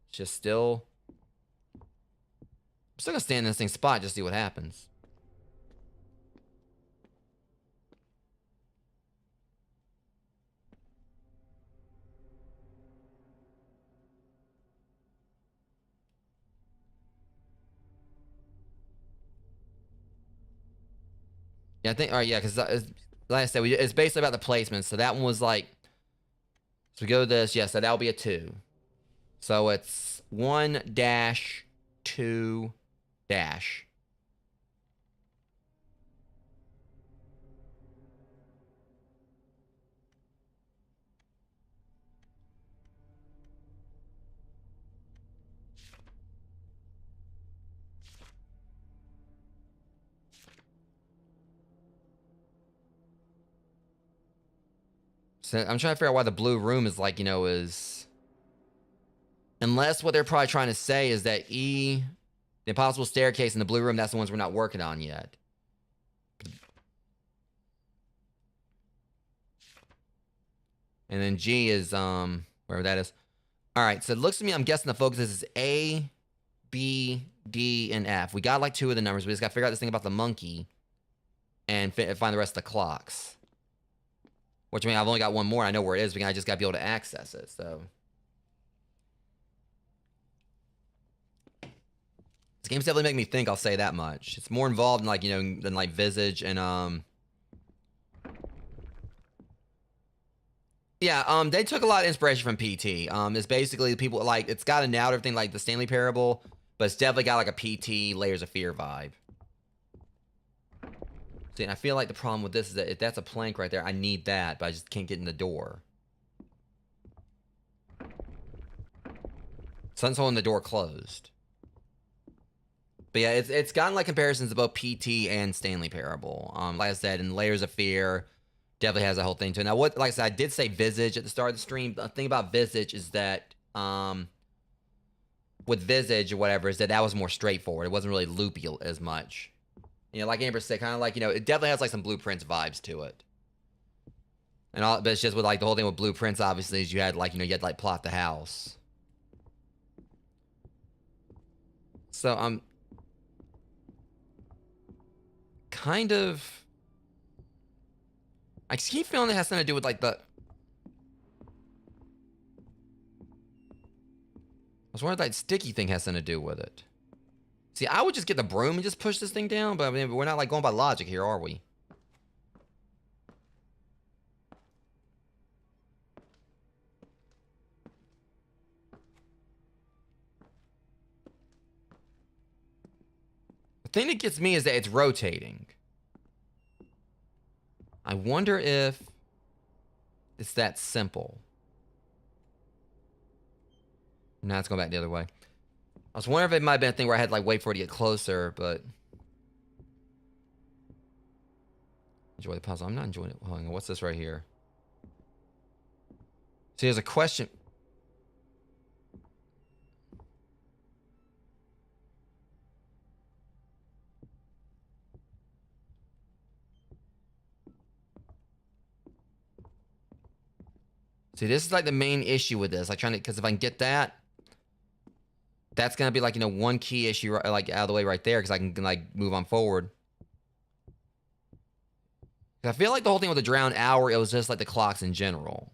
It's just still... I'm still going to stand in this thing spot just to see what happens. Yeah, I think... All right, yeah, because like I said, it's basically about the placement. So that one was like... So we go to this. Yeah, so that'll be a 2. So it's 1 dash 2 dash. So I'm trying to figure out why the blue room is like, is... Unless what they're probably trying to say is that E, the impossible staircase, and the blue room, that's the ones we're not working on yet. And then G is, wherever that is. All right, so it looks to me, I'm guessing the focus is A, B, D, and F. We got like 2 of the numbers. We just got to figure out this thing about the monkey and find the rest of the clocks. Which, I mean, I've only got 1 more. I know where it is. I just got to be able to access it, so... This game's definitely making me think, I'll say that much. It's more involved in, like, than, like, Visage and, Yeah, they took a lot of inspiration from P.T. It's basically people, like, it's got a now everything like the Stanley Parable, but it's definitely got, like, a P.T. Layers of Fear vibe. See, and I feel like the problem with this is that if that's a plank right there, I need that, but I just can't get in the door. Sun's holding the door closed. But yeah, it's gotten like comparisons to both PT and Stanley Parable. Like I said, in Layers of Fear, definitely has a whole thing to it. Now, like I said, I did say Visage at the start of the stream. The thing about Visage is that, with Visage or whatever, is that was more straightforward. It wasn't really loopy as much. Like Amber said, kind of like, it definitely has like some Blueprints vibes to it. And all, but it's just with like the whole thing with Blueprints, obviously, is you had like, you had to like plot the house. So, kind of... I keep feeling it has something to do with, like, the... I was wondering if that sticky thing has something to do with it. See, I would just get the broom and just push this thing down, but I mean, we're not, like, going by logic here, are we? The thing that gets me is that it's rotating. I wonder if it's that simple. Now it's going back the other way. I was wondering if it might have been a thing where I had to like wait for it to get closer, but... Enjoy the puzzle. I'm not enjoying it. Hold on, what's this right here? See, there's a question... See, this is like the main issue with this. Like trying to, because if I can get that, that's gonna be like one key issue like out of the way right there, because I can like move on forward. I feel like the whole thing with the drowned hour, it was just like the clocks in general.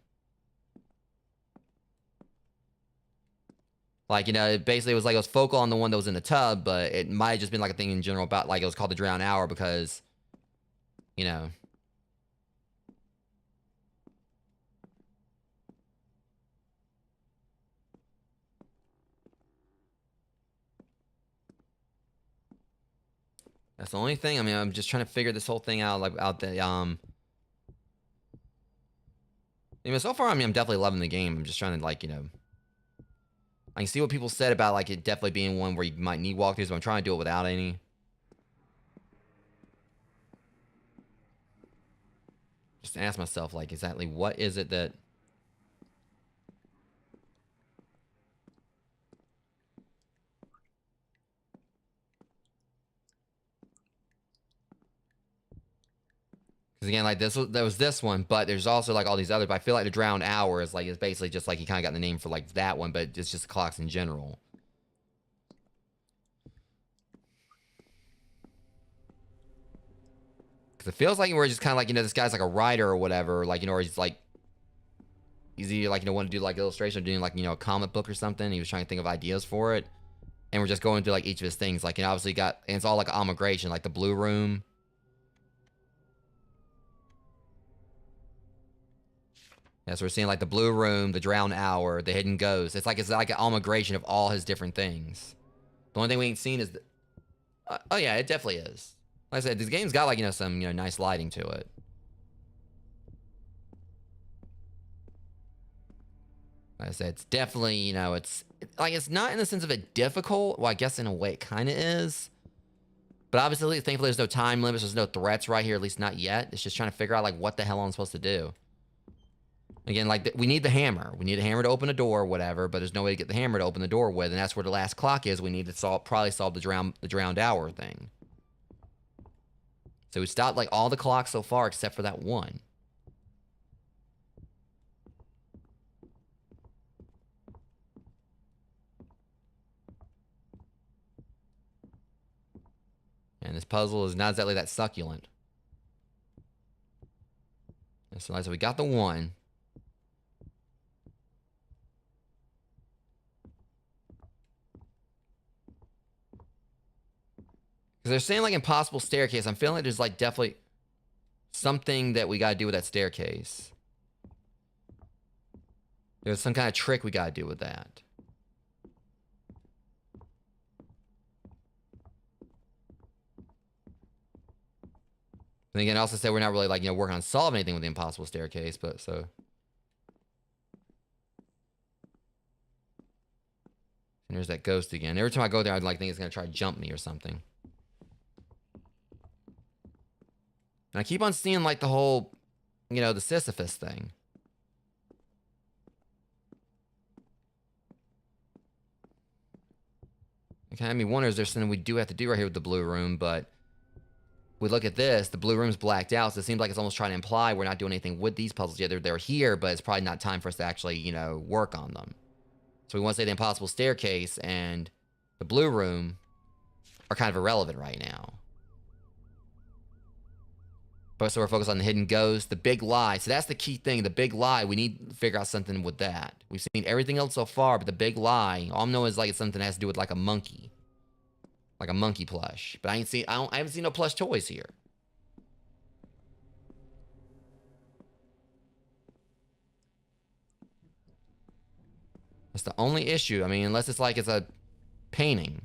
Like basically it was like it was focal on the one that was in the tub, but it might have just been like a thing in general about like it was called the drowned hour because, That's the only thing. I mean, I'm just trying to figure this whole thing out, like out the so far, I mean, I'm definitely loving the game. I'm just trying to like, I can see what people said about like it definitely being one where you might need walkthroughs, but I'm trying to do it without any. Just ask myself, like, exactly what is it that... Because again, like there was this one, but there's also like all these others. But I feel like the drowned hour is like it's basically just like he kind of got the name for like that one, but it's just clocks in general. Because it feels like we're just kind of like, you know, this guy's like a writer or whatever, like, you know, or he's like, he's either like, you know, want to do like illustration or doing like, you know, a comic book or something. He was trying to think of ideas for it, and we're just going through like each of his things, like, you know, obviously got, and it's all like immigration, like the blue room. Yeah, so we're seeing like the blue room, the drowned hour, the hidden ghost. It's like an amalgamation of all his different things. The only thing we ain't seen is, oh yeah, it definitely is. Like I said, this game's got like, you know, some, you know, nice lighting to it. Like I said, it's definitely, you know, it's like, it's not in the sense of it difficult. Well, I guess in a way it kind of is. But obviously, thankfully, there's no time limits. There's no threats right here, at least not yet. It's just trying to figure out like what the hell I'm supposed to do. Again, like, we need the hammer. We need a hammer to open a door or whatever, but there's no way to get the hammer to open the door with, and that's where the last clock is. We need to probably solve the drowned hour thing. So we stopped like all the clocks so far except for that one. And this puzzle is not exactly that succulent. So like I said, we got the one. Because they're saying like impossible staircase. I'm feeling like there's like definitely something that we got to do with that staircase. There's some kind of trick we got to do with that. And again, I also said we're not really like, you know, working on solving anything with the impossible staircase, but so. And there's that ghost again. Every time I go there, I'd like think it's going to try to jump me or something. And I keep on seeing like the whole, you know, the Sisyphus thing. It kind of me wonder, is there something we do have to do right here with the blue room? But we look at this, the blue room's blacked out, so it seems like it's almost trying to imply we're not doing anything with these puzzles yet. They're here, but it's probably not time for us to actually, you know, work on them. So we want to say the impossible staircase and the blue room are kind of irrelevant right now. But so we're focused on the hidden ghost, the big lie. So that's the key thing, the big lie. We need to figure out something with that. We've seen everything else so far, but the big lie, all I know is like it's something that has to do with like a monkey. Like a monkey plush. But I haven't seen no plush toys here. That's the only issue. I mean, unless it's like it's a painting.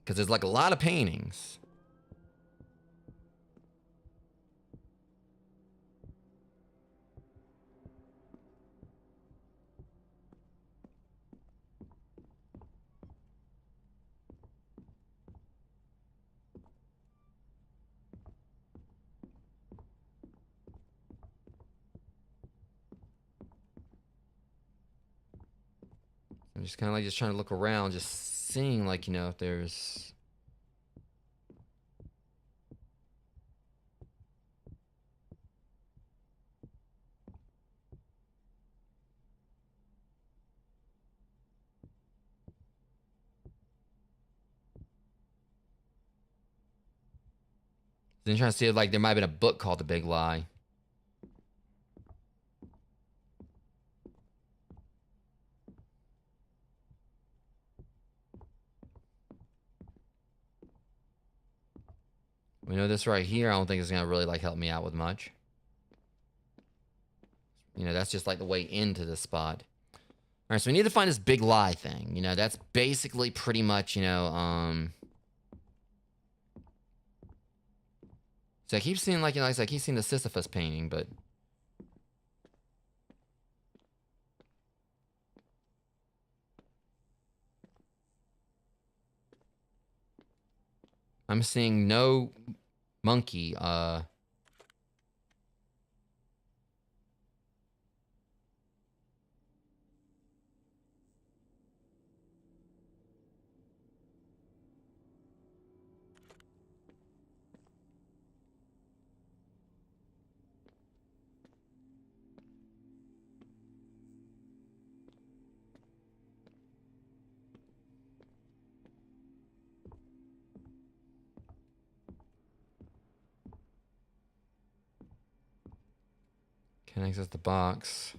Because there's like a lot of paintings. I'm just kind of like just trying to look around, just seeing like, you know, if there's... Then trying to see if like there might have been a book called The Big Lie. We know this right here, I don't think it's gonna really like help me out with much. You know, that's just like the way into the spot. All right, so we need to find this big lie thing. You know, that's basically pretty much, you know, so I keep seeing like, you know, like I keep seeing the Sisyphus painting, but I'm seeing no Monkey, can't access the box.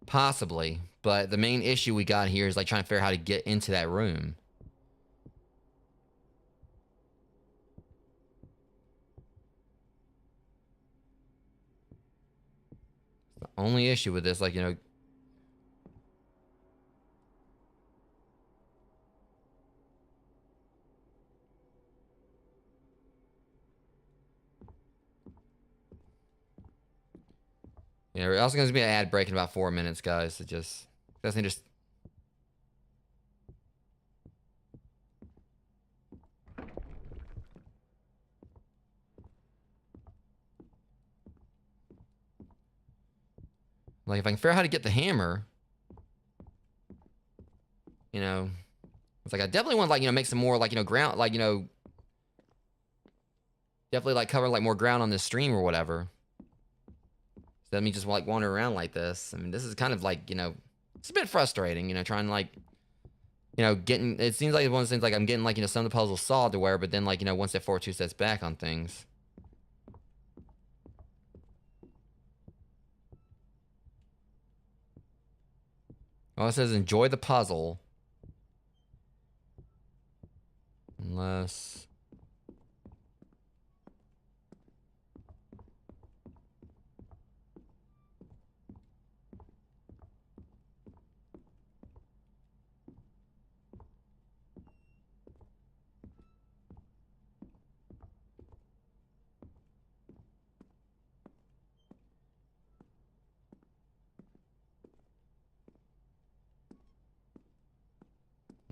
Possibly, but the main issue we got here is like trying to figure out how to get into that room. The only issue with this, like, you know, yeah, we're also going to be an ad break in about 4 minutes, guys. So just doesn't just. Like, if I can figure out how to get the hammer, you know, it's like I definitely want to, like, you know, make some more, like, you know, ground, like, you know, definitely like cover like more ground on this stream or whatever. Instead of me just like wandering around like this. I mean, this is kind of like, you know, it's a bit frustrating, you know, trying to like, you know, getting, it seems like one of those things like I'm getting like, you know, some of the puzzles solved to where, but then like, you know, one step forward, two steps back on things. Oh, it says enjoy the puzzle. Unless...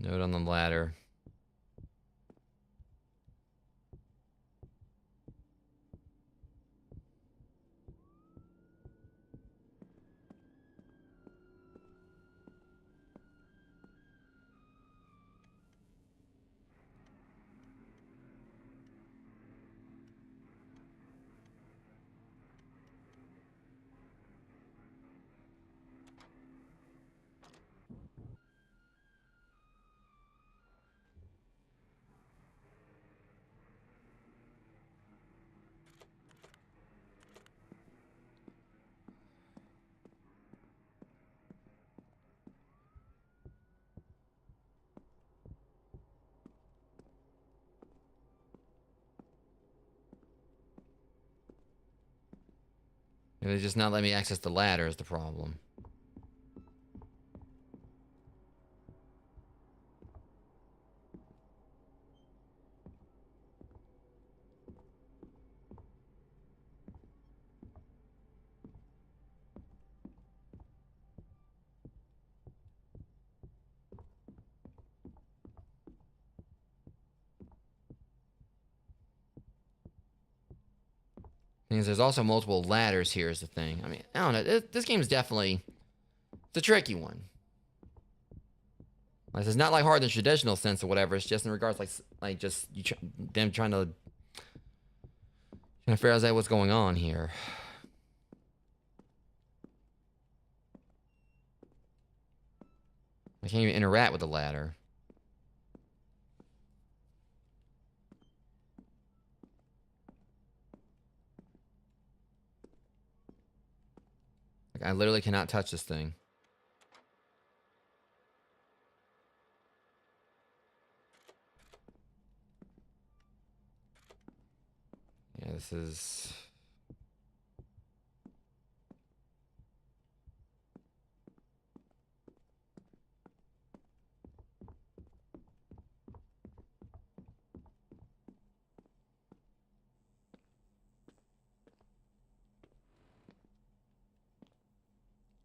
Note on the ladder. They're just not letting me access the ladder is the problem. Thing is, there's also multiple ladders here is the thing. I mean, I don't know. This game is definitely... It's a tricky one. Like, it's not like hard in the traditional sense or whatever. It's just in regards like just them trying to figure out what's going on here. I can't even interact with the ladder. Like, I literally cannot touch this thing. Yeah, this is...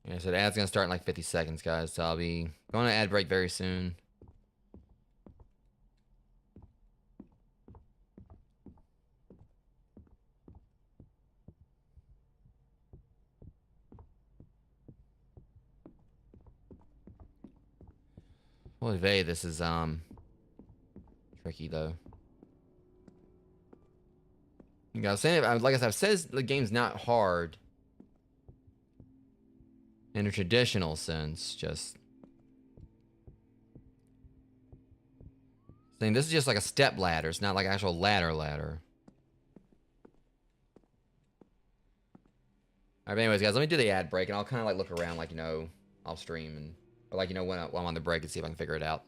Yeah, Yeah, so the ad's gonna start in like 50 seconds, guys. So I'll be going to ad break very soon. Well, this is tricky though. You know, saying like I said, I've said the game's not hard in a traditional sense. Just saying this is just like a step ladder. It's not like actual ladder. All right, but anyways, guys, let me do the ad break, and I'll kind of like look around, like, you know, I'll stream and, or like, you know, when I'm on the break and see if I can figure it out.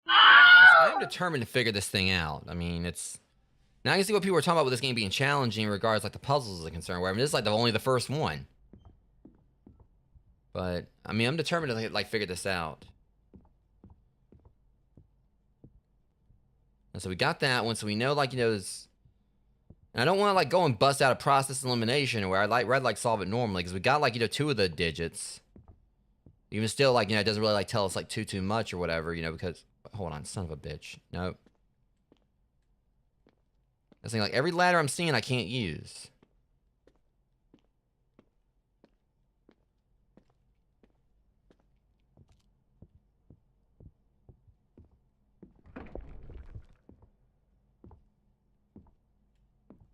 Guys, I am determined to figure this thing out. I mean, it's now I can see what people are talking about with this game being challenging in regards like the puzzles are concerned. Where I mean, this is like only the first one. But I mean, I'm determined to like figure this out. And so we got that one. So we know, like, you know, this. And I don't want to like go and bust out a process elimination where I'd like solve it normally, because we got, like, you know, 2 of the digits. Even still, like, you know, it doesn't really like tell us like too much or whatever, you know, because hold on, son of a bitch. Nope. That's thing, like every ladder I'm seeing I can't use.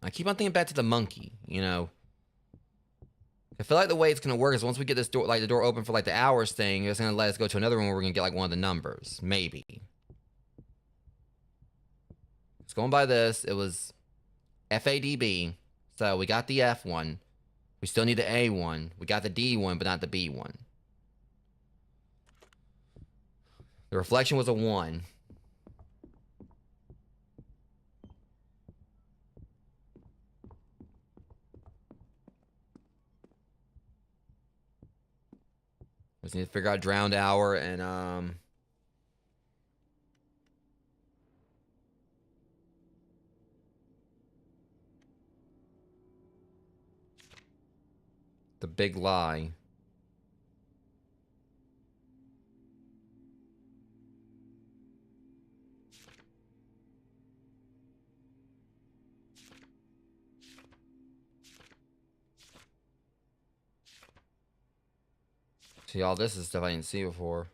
I keep on thinking back to the monkey, you know. I feel like the way it's gonna work is once we get this door, like the door open for like the hours thing, it's gonna let us go to another one where we're gonna get like one of the numbers, maybe. It's going by this. It was FADB. So we got the F one. We still need the A one. We got the D one, but not the B one. The reflection was a 1. Just need to figure out drowned hour and the big lie. See, all this is stuff I didn't see before.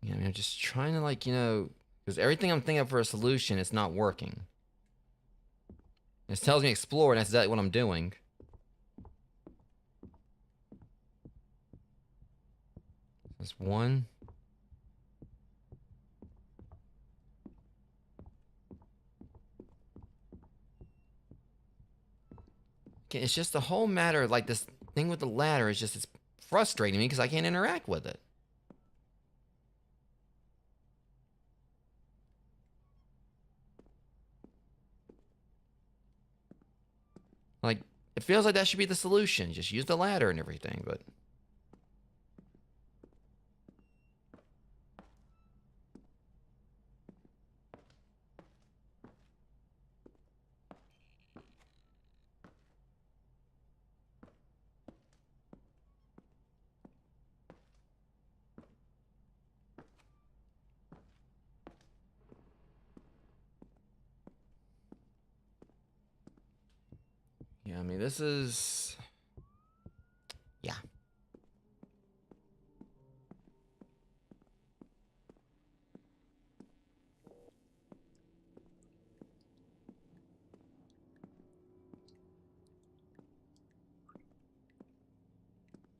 Yeah, I mean, I'm just trying to, like, because everything I'm thinking of for a solution, it's not working. It tells me explore, and that's exactly what I'm doing. That's 1. Okay, it's just the whole matter, like, this thing with the ladder is just, it's frustrating me because I can't interact with it. Like, it feels like that should be the solution. Just use the ladder and everything, but... Yeah, I mean, this is... Yeah.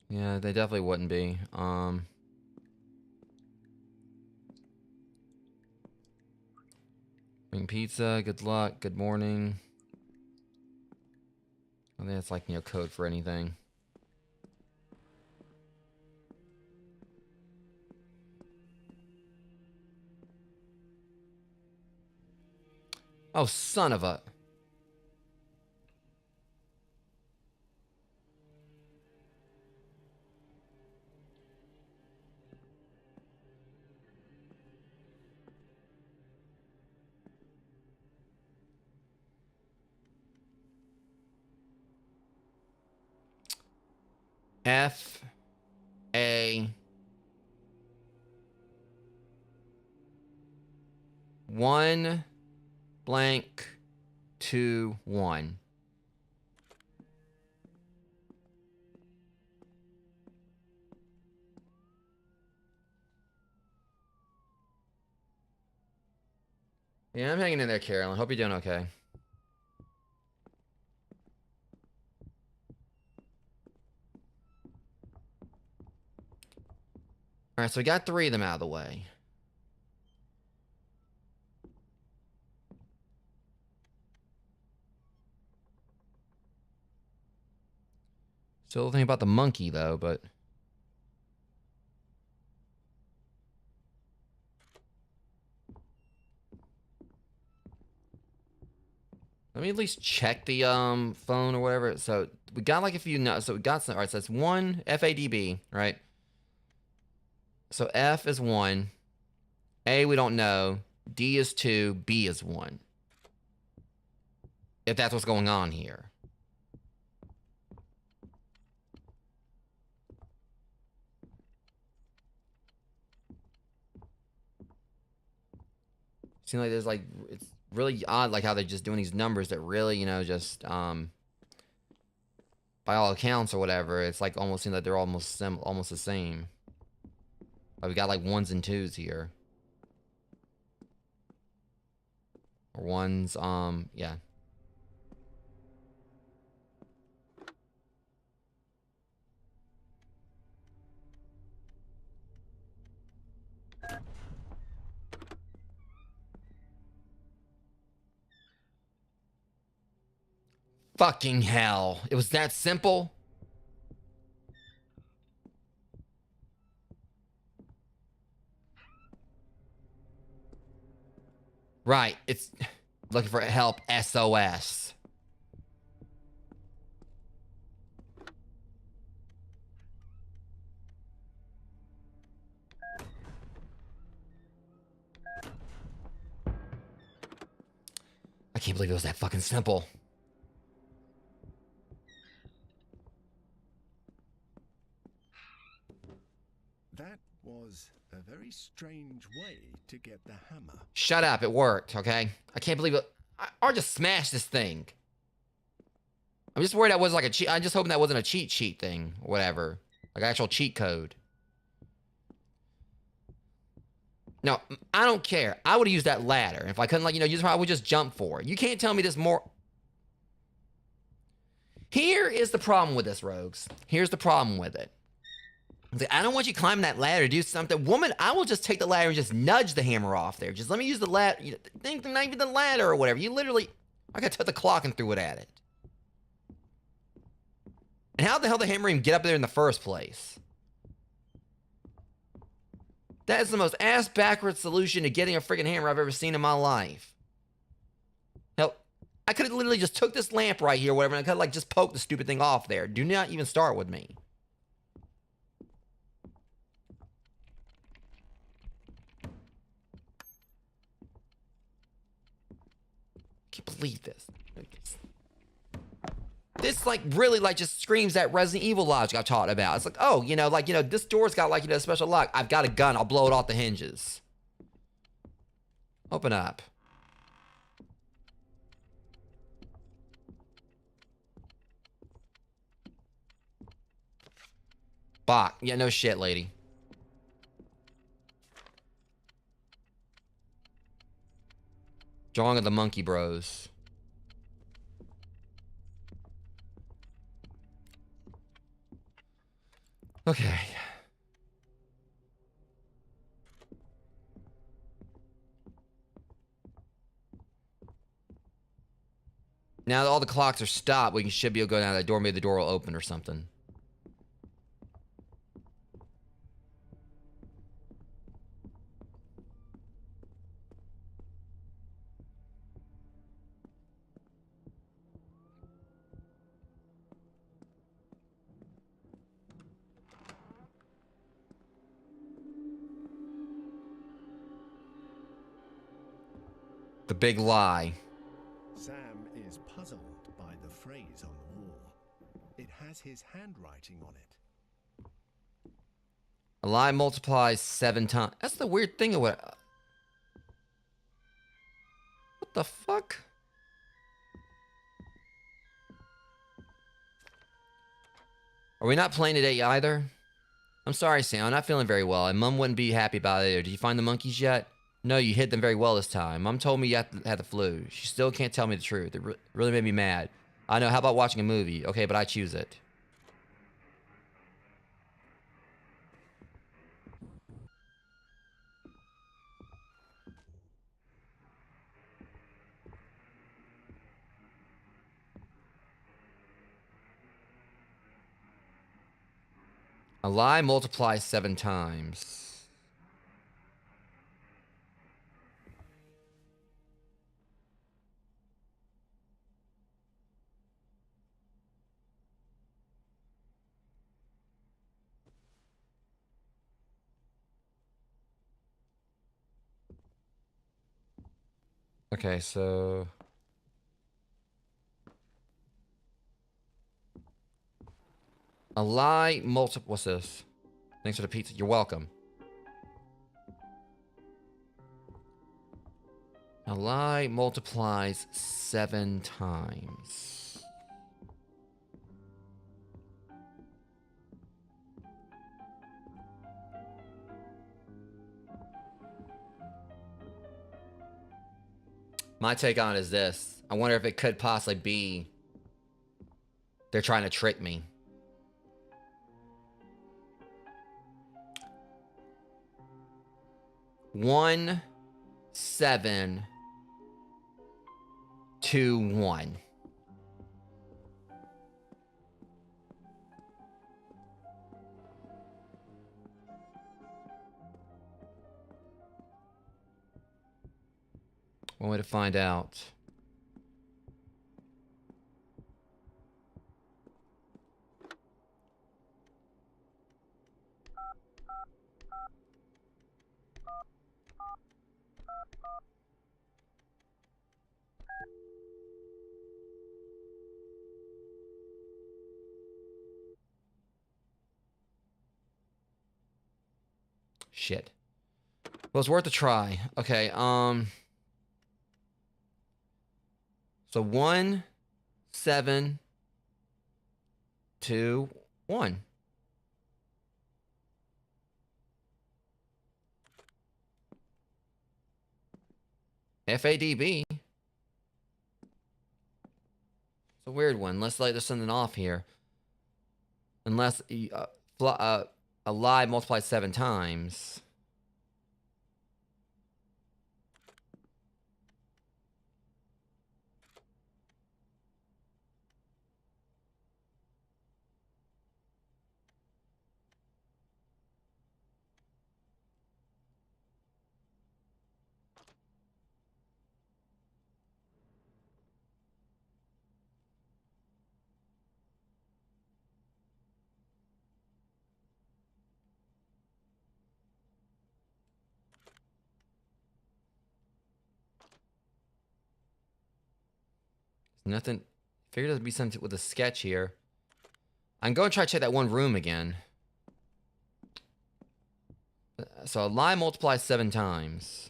Yeah, they definitely wouldn't be. Bring pizza, good luck, good morning. I think it's like, code for anything. Oh, son of a... F A 1 blank 2 1. Yeah, I'm hanging in there, Carolyn. Hope you're doing okay. Alright, so we got 3 of them out of the way. Still thinking about the monkey, though, but... Let me at least check the phone or whatever. So we got like a few notes. So we got some. All right, so that's 1 FADB, right? So F is 1. A we don't know. D is 2. B is 1. If that's what's going on here. Seems like there's like, it's really odd like how they're just doing these numbers that really, you know, just by all accounts or whatever, it's like almost seems like they're almost the same. But we got like ones and twos here. Or ones, yeah. Fucking hell. It was that simple? Right, it's looking for help, SOS. I can't believe it was that fucking simple. That was a very strange way to get the hammer. Shut up, it worked, okay? I can't believe it. I just smashed this thing. I'm just worried that was like a cheat. I'm just hoping that wasn't a cheat sheet thing or whatever. Like actual cheat code. No, I don't care. I would have used that ladder. If I couldn't, like, you know, use it, I would just jump for it. You can't tell me there's more. Here is the problem with this, Rogues. Here's the problem with it. I don't want you climbing that ladder to do something. Woman, I will just take the ladder and just nudge the hammer off there. Just let me use the ladder. Think not even the ladder or whatever. You literally, I could took the clock and threw it at it. And how the hell did the hammer even get up there in the first place? That is the most ass-backwards solution to getting a freaking hammer I've ever seen in my life. Hell, I could have literally just took this lamp right here, whatever, and I could have, like, just poked the stupid thing off there. Do not even start with me. I can't believe this. This, like, really, like, just screams that Resident Evil logic I've talked about. It's like, oh, you know, like, you know, this door's got, like, you know, a special lock. I've got a gun. I'll blow it off the hinges. Open up. Bach. Yeah, no shit, lady. Drawing of the Monkey Bros. Okay. Now that all the clocks are stopped, we should be able to go down that door. Maybe the door will open or something. The big lie. Sam is puzzled by the phrase on the wall. It has his handwriting on it. A lie multiplies 7 times. That's the weird thing of what... What the fuck? Are we not playing today either? I'm sorry, Sam. I'm not feeling very well. And Mom wouldn't be happy about it either. Did you find the monkeys yet? No, you hid them very well this time. Mom told me you had the flu. She still can't tell me the truth. It really made me mad. I know. How about watching a movie? Okay, but I choose it. A lie multiplies 7 times. Okay, so... A lie multiple. What's this? Thanks for the pizza. You're welcome. A lie multiplies 7 times. My take on it is this. I wonder if it could possibly be they're trying to trick me. One, 7, 2, 1. One way to find out. Shit. Well, it's worth a try. Okay, so 1, 7, 2, 1. FADB. It's a weird one. Let's like there's something off here. Unless a lie multiplies 7 times. Nothing. Figured there'd be something with a sketch here. I'm going to try to check that one room again. So a lie multiplies 7 times.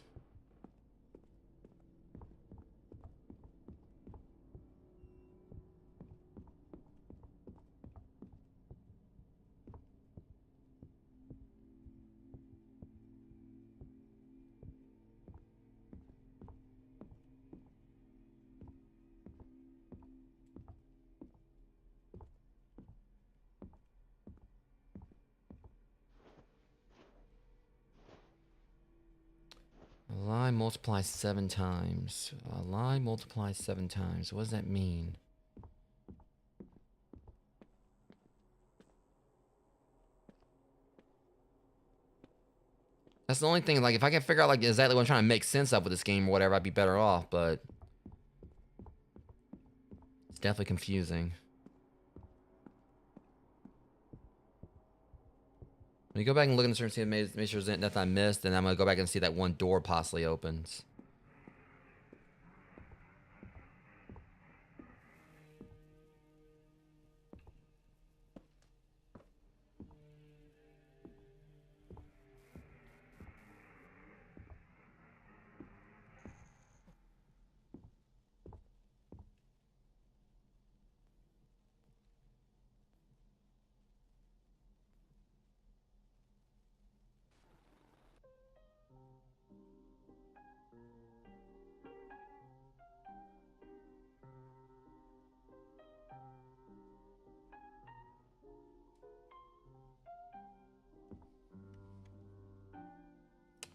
A lie multiplies 7 times. A lie multiplies 7 times. What does that mean? That's the only thing, like, if I can figure out, like, exactly what I'm trying to make sense of with this game or whatever, I'd be better off, but it's definitely confusing. When you go back and look in the room, see, make sure there's nothing I missed, and I'm gonna go back and see that one door possibly opens.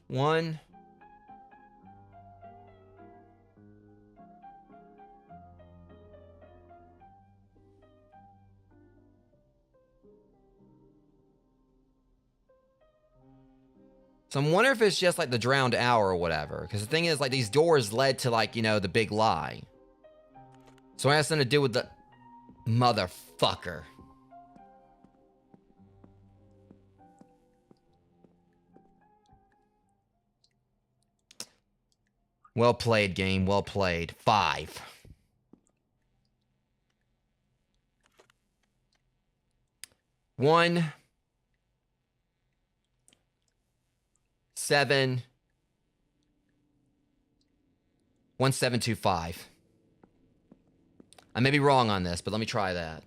One. So I'm wondering if it's just like the drowned hour or whatever. Because the thing is, like, these doors led to, like, you know, the big lie. So it has something to do with the motherfucker. Well played, game. Well played. 5. 1 7 1725. I may be wrong on this, but let me try that.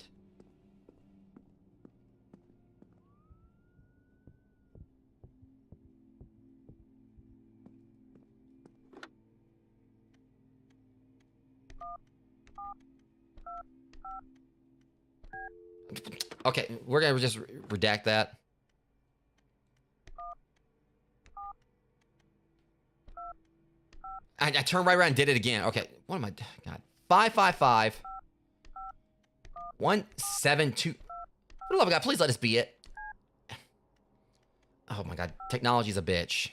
Okay, we're gonna just redact that. I turned right around and did it again. Okay, what am I? God, 555 172. For the love of God, please let this be it. Oh my God, technology's a bitch.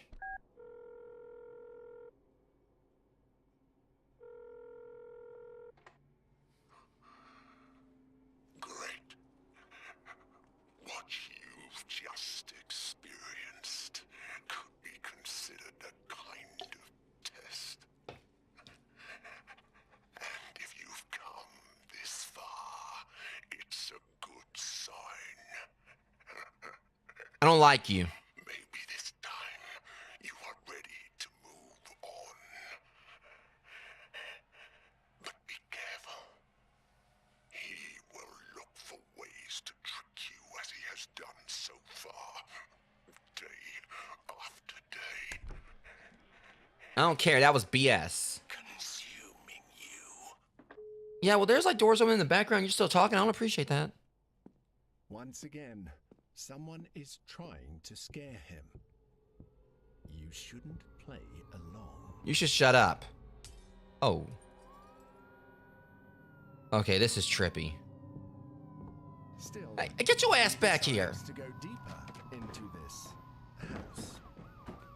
Great. What you've just experienced could be considered a kind of test. And if you've come this far, it's a good sign. I don't like you. Maybe this time you are ready to move on. But be careful. He will look for ways to trick you as he has done so far. Day after day. I don't care. That was BS. Consuming you. Yeah, well, there's like doors open in the background. You're still talking. I don't appreciate that. Once again, someone is trying to scare him. You shouldn't play along. You should shut up. Oh. Okay, this is trippy. Still, Hey, get your ass he back here. decides to go deeper into this house,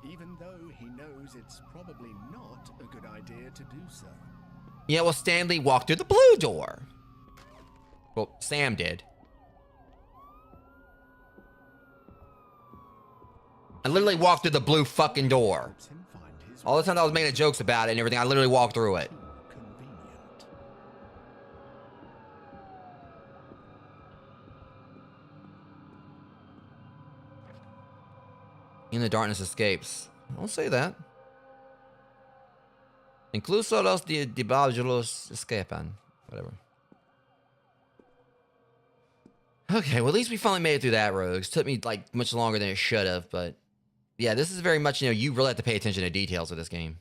even though he knows it's probably not a good idea to do so. Yeah, well, Stanley walked through the blue door. Well, Sam did. I literally walked through the blue fucking door. Helps him find his All the time I was making jokes about it and everything, I literally walked through it. too convenient. In the darkness escapes. Don't say that. Incluso los diablos escapan. Whatever. Okay, well, at least we finally made it through that, Rogues. Took me, like, much longer than it should have, but... Yeah, this is very much, you know, you really have to pay attention to details of this game.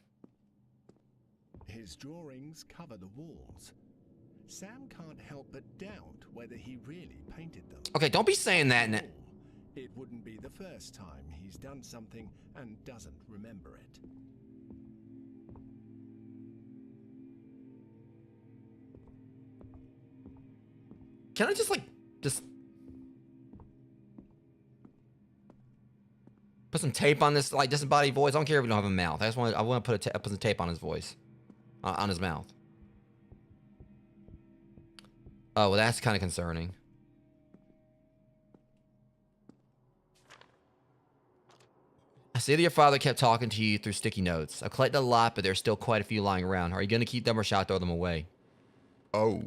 His drawings cover the walls. Sam can't help but doubt whether he really painted them. Okay, don't be saying that. After all, it wouldn't be the first time he's done something and doesn't remember it. Can I just, like, just... put some tape on this, like, disembodied voice? I don't care if we don't have a mouth. I want to put some tape on his voice. On his mouth. Oh, well, that's kind of concerning. I see that your father kept talking to you through sticky notes. I've collected a lot, but there's still quite a few lying around. Are you going to keep them or shall I throw them away? Oh.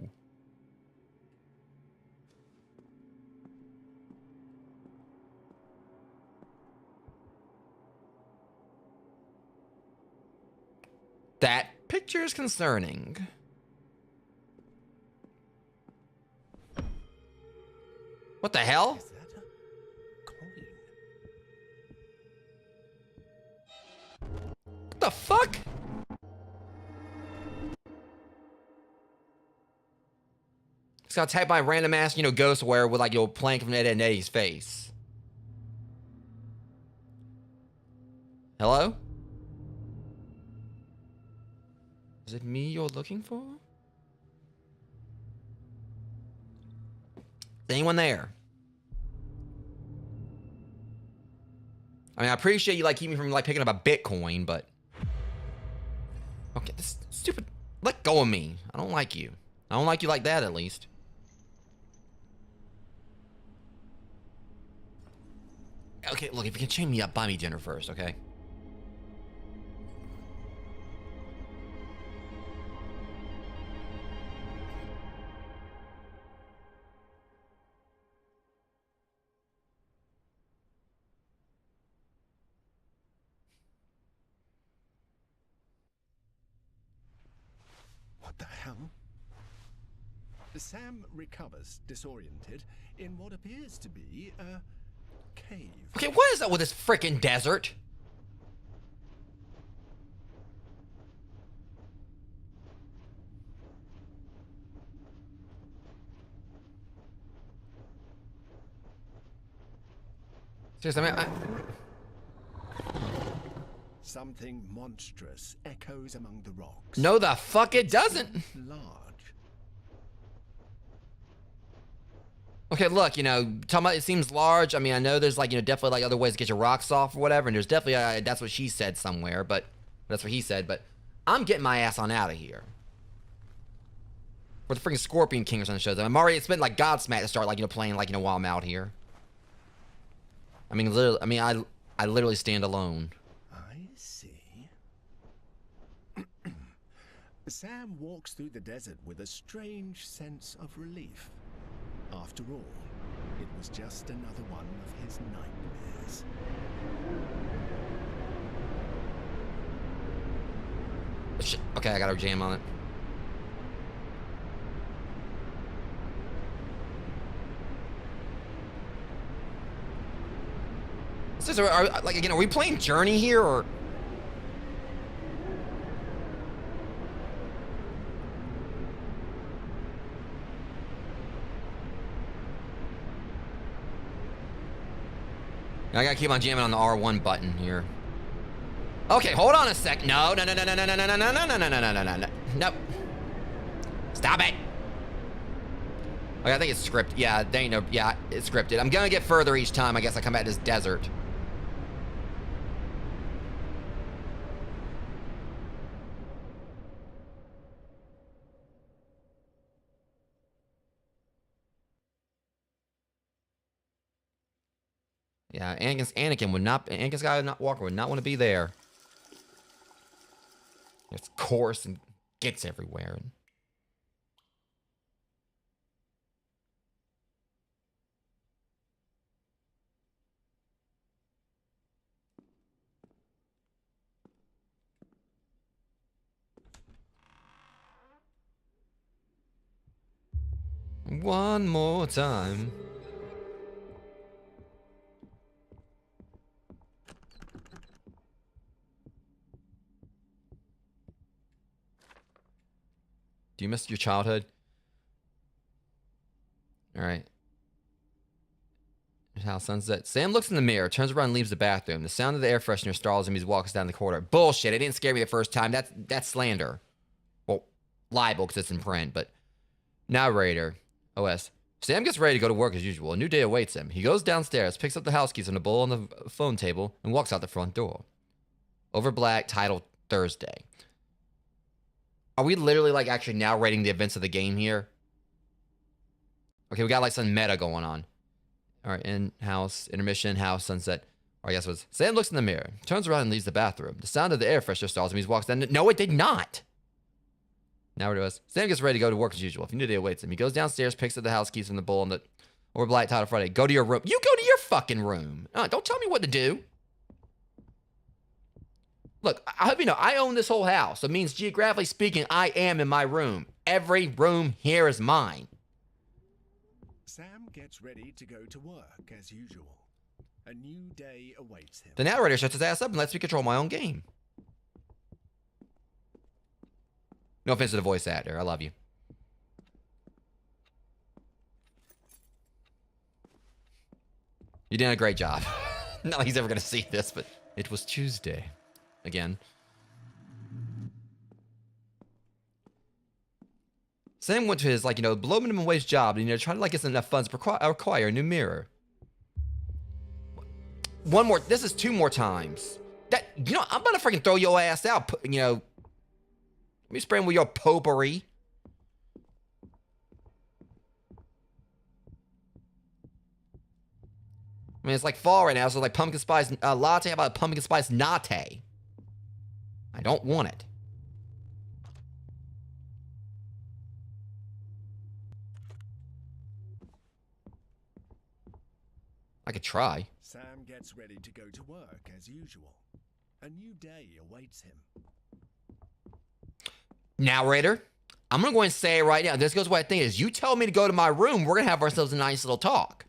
That picture is concerning. What the hell? Is that a coin? What the fuck? It's got typed by random ass, you know, ghostware with like your plank from Ed and Eddie's face. Hello? Is it me you're looking for? Is anyone there? I mean, I appreciate you like keeping me from like picking up a Bitcoin, but okay, this stupid. Let go of me. I don't like you. I don't like you like that, at least. Okay, look, if you can chain me up, buy me dinner first, okay? Sam recovers, disoriented, in what appears to be a cave. Okay, what is that with this frickin' desert? Seriously, I mean, Something monstrous echoes among the rocks. no the fuck it doesn't. Large. Okay, look, you know, talking about it seems large. I mean, I know there's like, you know, definitely like other ways to get your rocks off or whatever, and there's definitely, that's what she said somewhere, but that's what he said, but I'm getting my ass on out of here. Or the freaking Scorpion King or something shows up. I'm already, it's been like Godsmack to start like, you know, playing like, you know, while I'm out here. I mean, literally, I literally stand alone. I see. Sam walks through the desert with a strange sense of relief. After all, it was just another one of his nightmares. Shit. Okay, I got a jam on it. So, like, again, are we playing Journey here, or? I gotta keep on jamming on the R1 button here. Okay, hold on a sec. No, no, no, no, no, no, no, no, no, no, no, no, no, no, no, no. Nope. Stop it. Okay, I think it's scripted. Yeah, they ain't no. Yeah, it's scripted. I'm gonna get further each time. I guess I come back to this desert. Yeah, Anakin would not. Anakin Skywalker would not want to be there. It's coarse and gets everywhere. One more time. Do you miss your childhood? All right. How sunset. Sam looks in the mirror, turns around and leaves the bathroom. The sound of the air freshener startles him as he walks down the corridor. Bullshit. It didn't scare me the first time. That's slander. Well, libel because it's in print, but narrator. OS. Sam gets ready to go to work as usual. A new day awaits him. He goes downstairs, picks up the house keys from the bowl on the phone table, and walks out the front door. Over black, titled Thursday. Are we literally like actually narrating the events of the game here? Okay, we got like some meta going on. All right, in house, intermission, house, sunset. Or I guess it was Sam looks in the mirror, turns around and leaves the bathroom. The sound of the air freshener startles him. He walks down. No, it did not. Now it was. Sam gets ready to go to work as usual. If you knew, day awaits him. He goes downstairs, picks up the house keys from the bowl on the over black title Friday. Go to your room. You go to your fucking room. Don't tell me what to do. Look, I hope you know, I own this whole house. It means, geographically speaking, I am in my room. Every room here is mine. Sam gets ready to go to work as usual. A new day awaits him. The narrator shuts his ass up and lets me control my own game. No offense to the voice actor. I love you. You did a great job. Not like he's ever going to see this, but it was Tuesday. Again. Sam went to his, like, you know, below minimum wage job, and, you know, trying to, like, get enough funds to acquire a new mirror. One more. This is 2 more times. That, you know, I'm about to freaking throw your ass out, you know. Let me spray him with your potpourri. I mean, it's like fall right now, so like pumpkin spice latte. How about pumpkin spice latte? I don't want it. I could try. Sam gets ready to go to work as usual. A new day awaits him. Narrator, I'm gonna go ahead and say it right now. This goes what I think is. You tell me to go to my room, we're gonna have ourselves a nice little talk.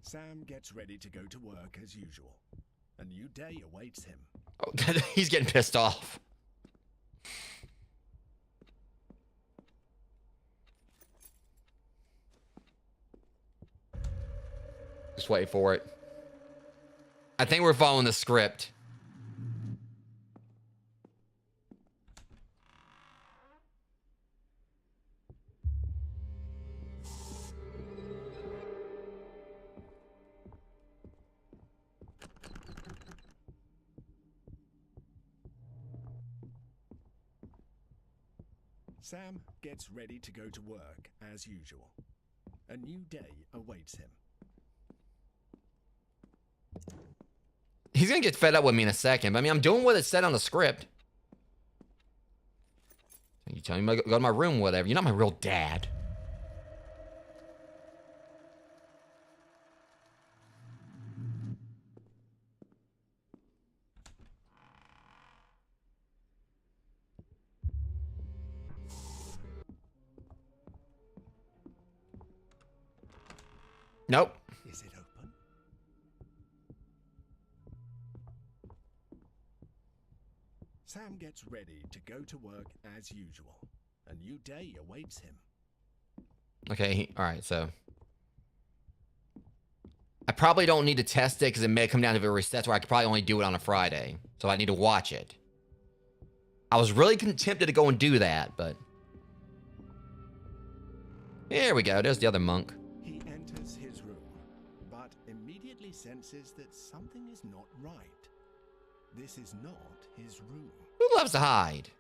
Sam gets ready to go to work as usual. A new day awaits him. Oh, he's getting pissed off. Just wait for it. I think we're following the script. Sam gets ready to go to work as usual. A new day awaits him. He's gonna get fed up with me in a second. But I mean, I'm doing what it said on the script. You tell me to go to my room, whatever. You're not my real dad. Nope. Is it open? Sam gets ready to go to work as usual. A new day awaits him. Okay, all right, so. I probably don't need to test it because it may come down to if it resets where I could probably only do it on a Friday. So I need to watch it. I was really tempted to go and do that, but. Here we go, there's the other monk. He enters his room, but immediately senses that something is not right. This is not his room. Who loves to hide?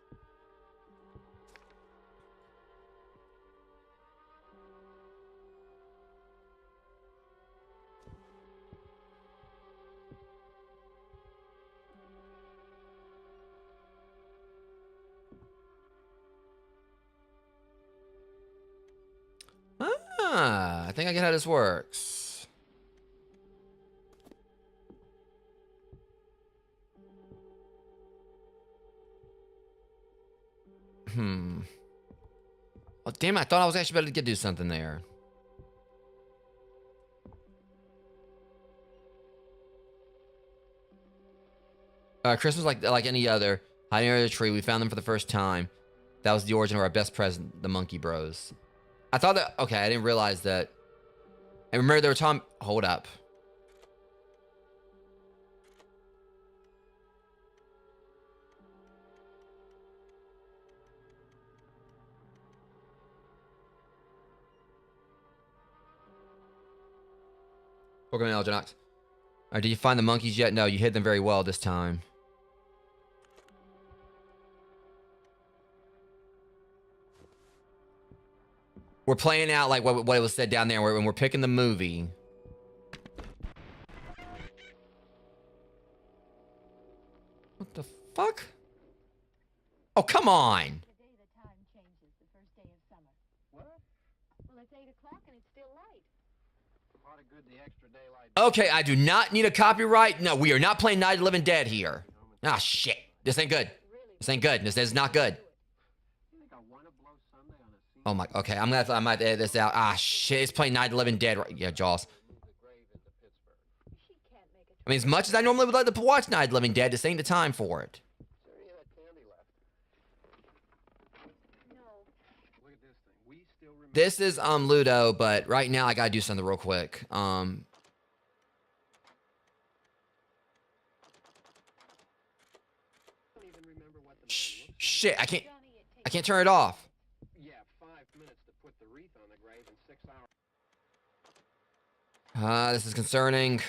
I think I get how this works. Oh, damn it, I thought I was actually better to do something there. Christmas like any other. Hiding under the tree, we found them for the first time. That was the origin of our best present, the Monkey Bros. I thought that, okay, I didn't realize that. And remember they were talking, hold up. Welcome in, Algenox. Alright, did you find the monkeys yet? No, you hid them very well this time. We're playing out like what it was said down there when we're picking the movie. What the fuck? Oh, come on. The day the time changes, the first day of summer. What? Well, it's 8 o'clock and it's still light. Lot of good the extra daylight. Okay, I do not need a copyright. No, we are not playing Night of the Living Dead here. Ah, shit. This ain't good. This ain't good. This is not good. You think I want to blow Sunday on a scene? Oh my, okay, I might edit this out. Ah, shit, it's playing Night of the Living Dead. Right? Yeah, Jaws. Move the grave into Pittsburgh. She can't make a I mean, as much as I normally would like to watch Night of the Living Dead, this ain't the time for it. Is there any of that candy left? no. Look at this thing. We still remember. This is Luto, but right now I gotta do something real quick. I don't even remember what the man looks like. Shit, I can't Johnny, it takes turn it off. Yeah, 5 minutes to put the wreath on the grave and 6 hours. This is concerning.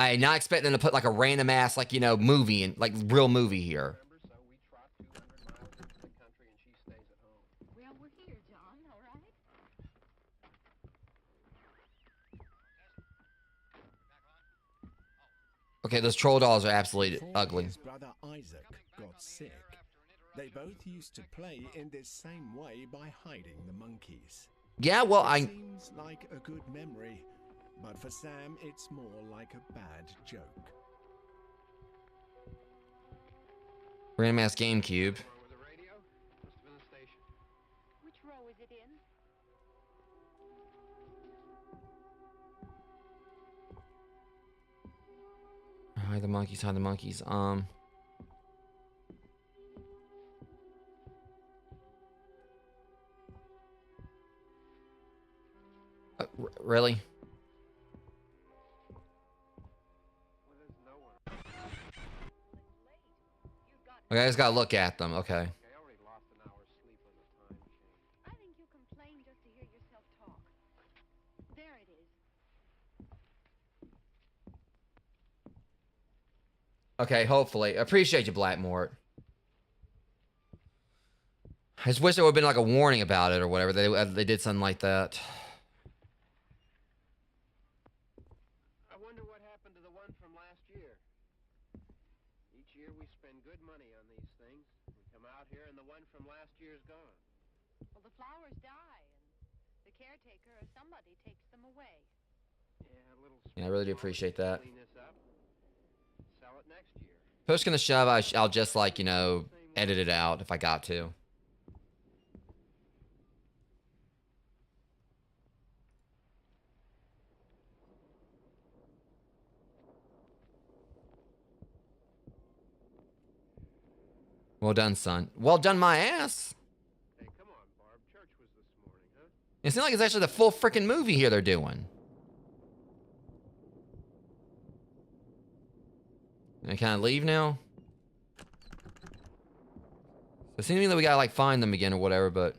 I not expect them to put like a random ass, like, you know, movie in, like real movie here. So we trot 200 miles into the country and she stays at home. Well, we're here, John, all right? Okay, those troll dolls are absolutely Before ugly. his brother Isaac got sick, they both used to play in this same way by hiding the monkeys. Yeah, well, It seems like a good memory, but for Sam, it's more like a bad joke. random ass GameCube. Wrong with the radio? Must have been the station. Which row is it in? Hide the monkeys, hide the monkeys. Really? Well, there's no one. Okay, I just gotta look at them. Okay. Okay, I already lost an hour's sleep on the time machine. I think you complain just to hear yourself talk. There it is. Okay, hopefully. Appreciate you, Blackmort. I just wish there would have been like a warning about it or whatever. They did something like that. I wonder what happened to the one from last year. Each year we spend good money on these things. We come out here and the one from last year's gone. Well, the flowers die, and the caretaker or somebody takes them away. Yeah, a little. Yeah, I really do appreciate that. Clean this up. Sell it next year. Push gonna shove, I'll just like, you know, edit it out if I got to. Well done, son. Well done, my ass. Hey, come on, Barb. Church was this morning, huh? It seems like it's actually the full freaking movie here they're doing. And can I leave now? It seems to me that we gotta like find them again or whatever, but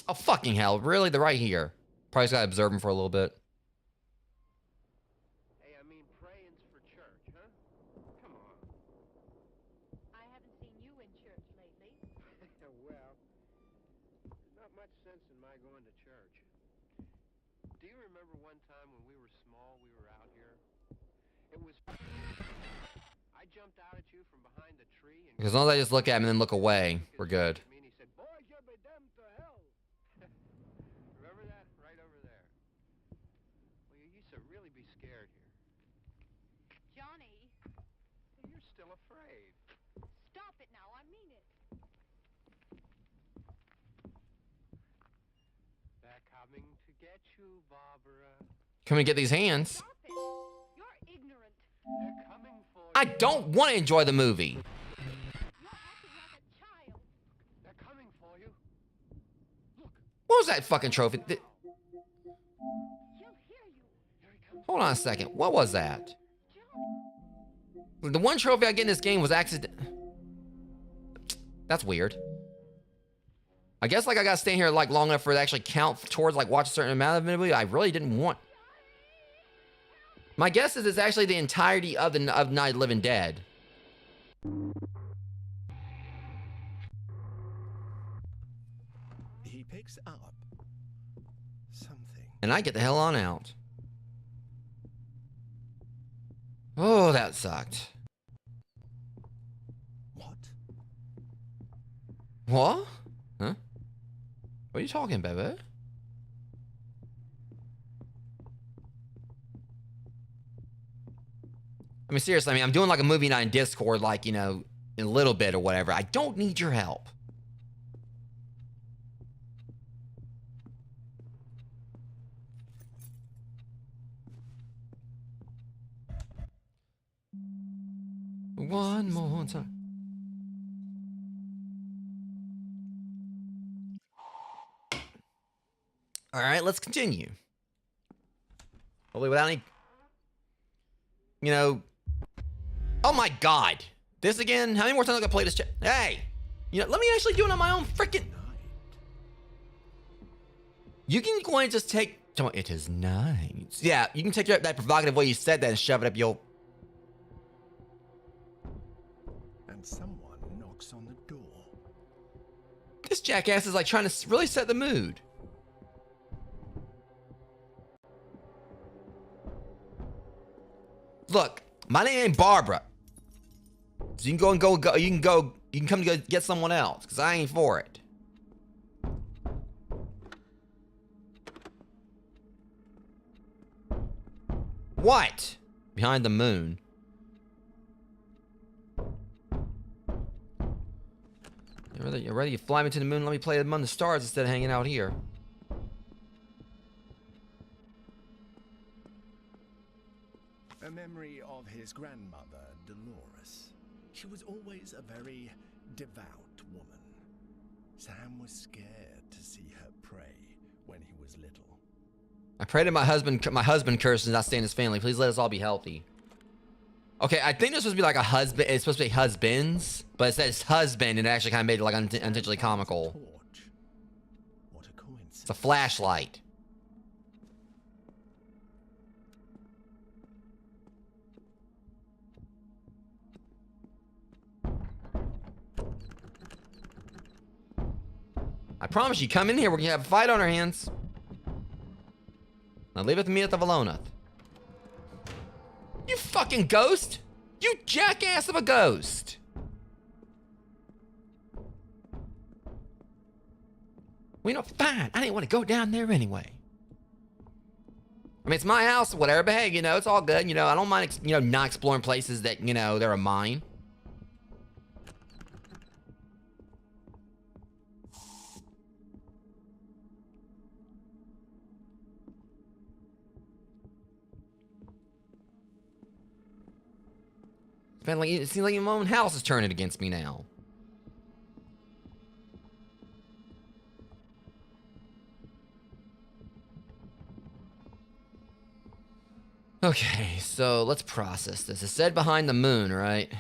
oh fucking hell! Really, they're right here. Probably just gotta observe them for a little bit. Hey, I mean, praying's for church, huh? Come on. I haven't seen you in church lately. Well, there's not much sense in my going to church. Do you remember one time when we were small, we were out here? It was... I jumped out at you from behind a tree and... Because as long as I just look at him and then look away, we're good. And he said, "Boys, you'll be damned to hell." Remember that? Right over there. Well, you used to really be scared here. Johnny, You're still afraid. stop it now. I mean it. They're coming to get you, Barbara. Come and get these hands. Stop it. You're ignorant. They're coming for you. I don't want to enjoy the movie. You're acting like a child. They're coming for you. Look, What was that fucking trophy? He'll hear you. here he comes. Hold on a second. What was that? John, The one trophy I get in this game was accident. That's weird. I guess like I gotta stay here like long enough for it to actually count towards like watch a certain amount of the movie. I really didn't want. My guess is it's actually the entirety of Night of the Living Dead. He picks up something. And I get the hell on out. Oh, that sucked. What? What? Huh? What are you talking about, babe? I mean, seriously, I mean, I'm doing like a movie night in Discord, like, you know, in a little bit or whatever. I don't need your help. One more time. All right, let's continue. Hopefully without any, you know. Oh my God, this again? How many more times I gotta play this? Hey, you know, let me actually do it on my own freaking. You can go and just take It is nice. Yeah, you can take that provocative way you said that and shove it up your... And someone knocks on the door. This jackass is like trying to really set the mood. Look, my name ain't Barbara. So you can you can come to go get someone else, because I ain't for it. What? Behind the moon. You're ready? You fly me to the moon, let me play among the stars instead of hanging out here. A memory of his grandmother, Dolores. She was always a very devout woman. Sam was scared to see her pray when he was little. I pray to my husband curses not stay in his family. Please let us all be healthy. Okay, I think this was supposed to be like a husband. It's supposed to be husbands, but it says husband, and it actually kind of made it like unintentionally comical. Torch. What a coincidence. It's a flashlight. I promise you, come in here, we're gonna have a fight on our hands. Now leave it to me at the Valonath. You fucking ghost! You jackass of a ghost! Well, you know, fine. I didn't want to go down there anyway. I mean, it's my house or whatever, but hey, you know, it's all good. You know, I don't mind, you know, not exploring places that, you know, they're mine. It seems like my own house is turning against me now. Okay, so let's process this. It said behind the moon, right?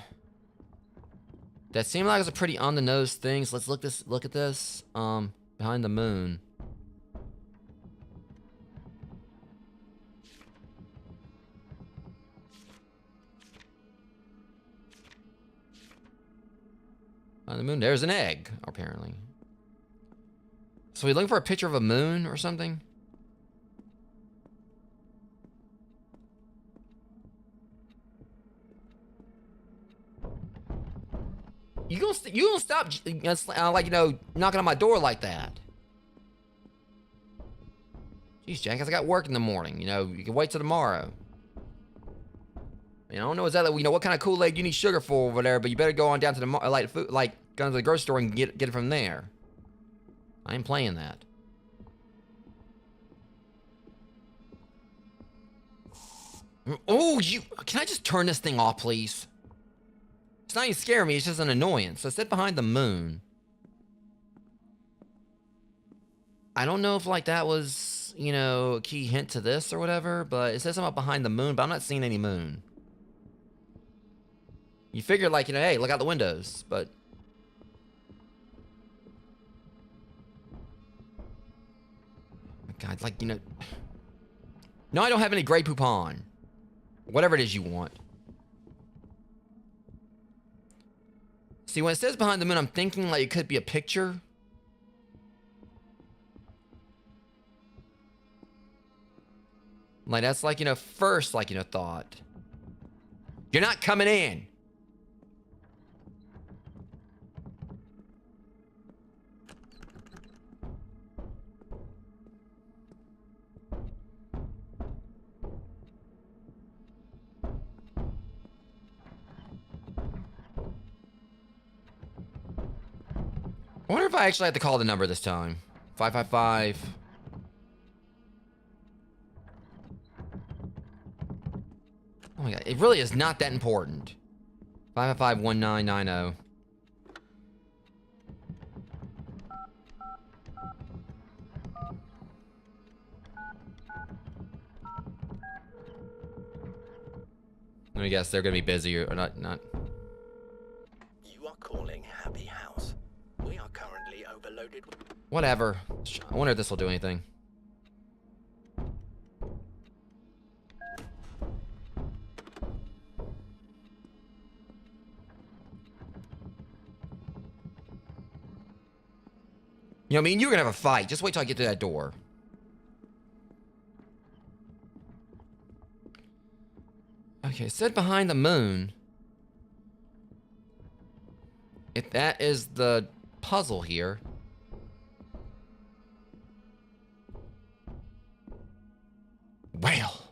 That seemed like it was a pretty on-the-nose thing, so let's look at this. Behind the moon. On the moon, there's an egg, apparently. So we looking for a picture of a moon or something? You gonna stop, like, you know, knocking on my door like that? Jeez, Jack, I got work in the morning. You know, you can wait till tomorrow. I don't know exactly, you know, what kind of Kool-Aid you need sugar for over there, but you better go on down to the go to the grocery store and get it from there. I ain't playing that. Oh, can I just turn this thing off, please? It's not even scaring me, it's just an annoyance. So it said behind the moon. I don't know if, like, that was, you know, a key hint to this or whatever, but it says something about behind the moon, but I'm not seeing any moon. You figure, like, you know, hey, look out the windows, but... God, like, you know... No, I don't have any Grey Poupon. Whatever it is you want. See, when it says behind the moon, I'm thinking, like, it could be a picture. Like, that's, like, you know, first, like, you know, thought. You're not coming in. I wonder if I actually have to call the number this time. 555. Oh my god, it really is not that important. 555-1990. Let me guess, they're gonna be busy or not. You are calling Happy House. We are currently overloaded with... Whatever. I wonder if this will do anything. You know, me and you are gonna have a fight. Just wait till I get to that door. Okay, sit behind the moon. If that is the puzzle here. Well,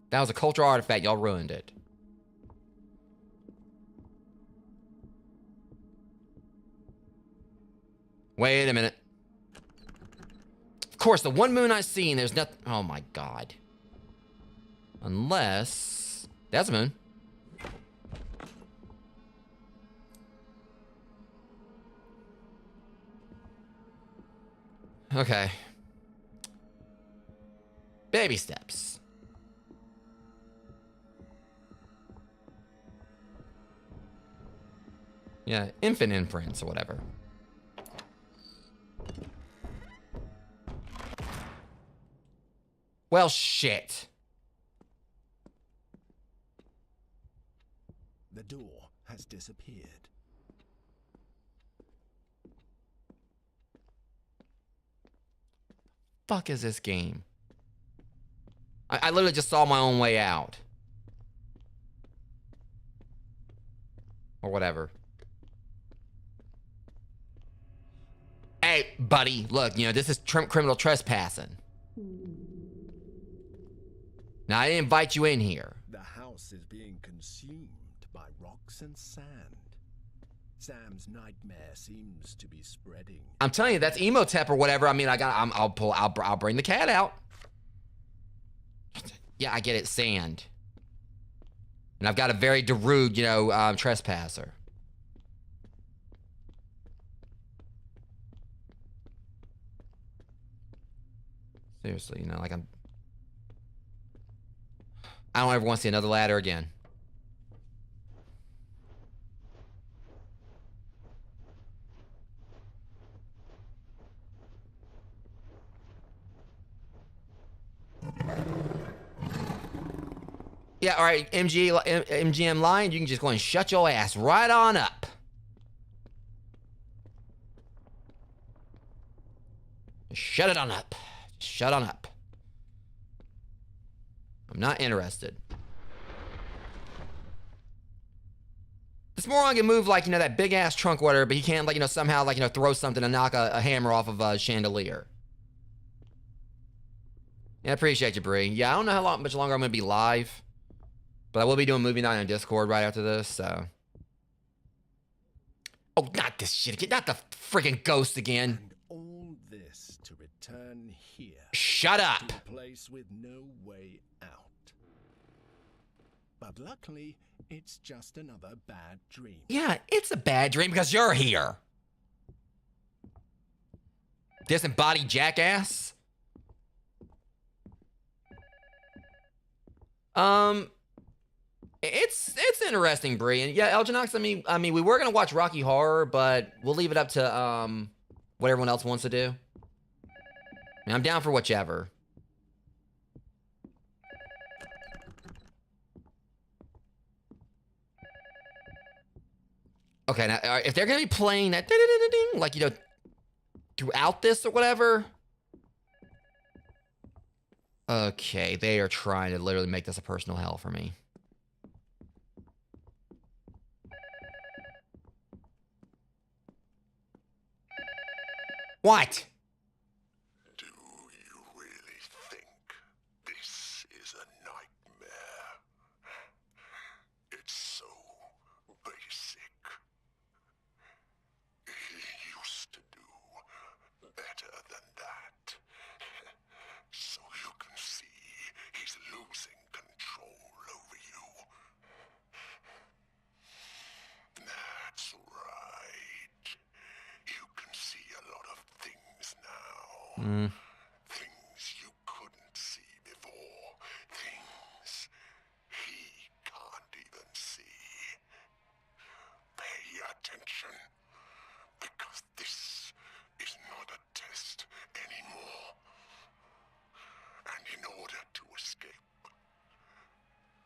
that was a cultural artifact. Y'all ruined it. Wait a minute. Of course, the one moon I've seen, there's nothing. Oh my god. Unless. That's a moon. Okay. Baby steps. Yeah, infant imprints or whatever. Well, shit. The door has disappeared. Fuck is this game? I literally just saw my own way out. Or whatever. Hey, buddy, look, you know, this is criminal trespassing. Now, I didn't invite you in here. The house is being consumed by rocks and sand. Sam's nightmare seems to be spreading. I'm telling you, that's Emotep or whatever. I mean, I'll bring the cat out. Yeah, I get it, sand. And I've got a very Darude, you know, trespasser. Seriously, you know, like I don't ever want to see another ladder again. Yeah, all right, MGM Lion, you can just go and shut your ass right on up. Shut it on up. Shut on up. I'm not interested. This moron can move like, you know, that big ass trunk or whatever, but he can't, like, you know, somehow, like, you know, throw something and knock a hammer off of a chandelier. Yeah, I appreciate you, Bree. Yeah, I don't know how much longer I'm going to be live, but I will be doing movie night on Discord right after this, so. Oh, not this shit again. Not the freaking ghost again. And all this to return here. Shut up. To a place with no way out. But luckily, it's just another bad dream. Yeah, it's a bad dream because you're here. Disembodied jackass. It's interesting, Bree. And yeah, Elginox, I mean, we were gonna watch Rocky Horror, but we'll leave it up to what everyone else wants to do. I mean, I'm down for whichever. Okay, now if they're gonna be playing that ding, like, you know, throughout this or whatever. Okay, they are trying to literally make this a personal hell for me. What? Do you really think this is a nightmare? It's so basic. He used to do better than that. So you can see he's losing control over you. That's right. You can see a lot of things now. Things you couldn't see before. Things he can't even see. Pay attention, because this is not a test anymore. And in order to escape,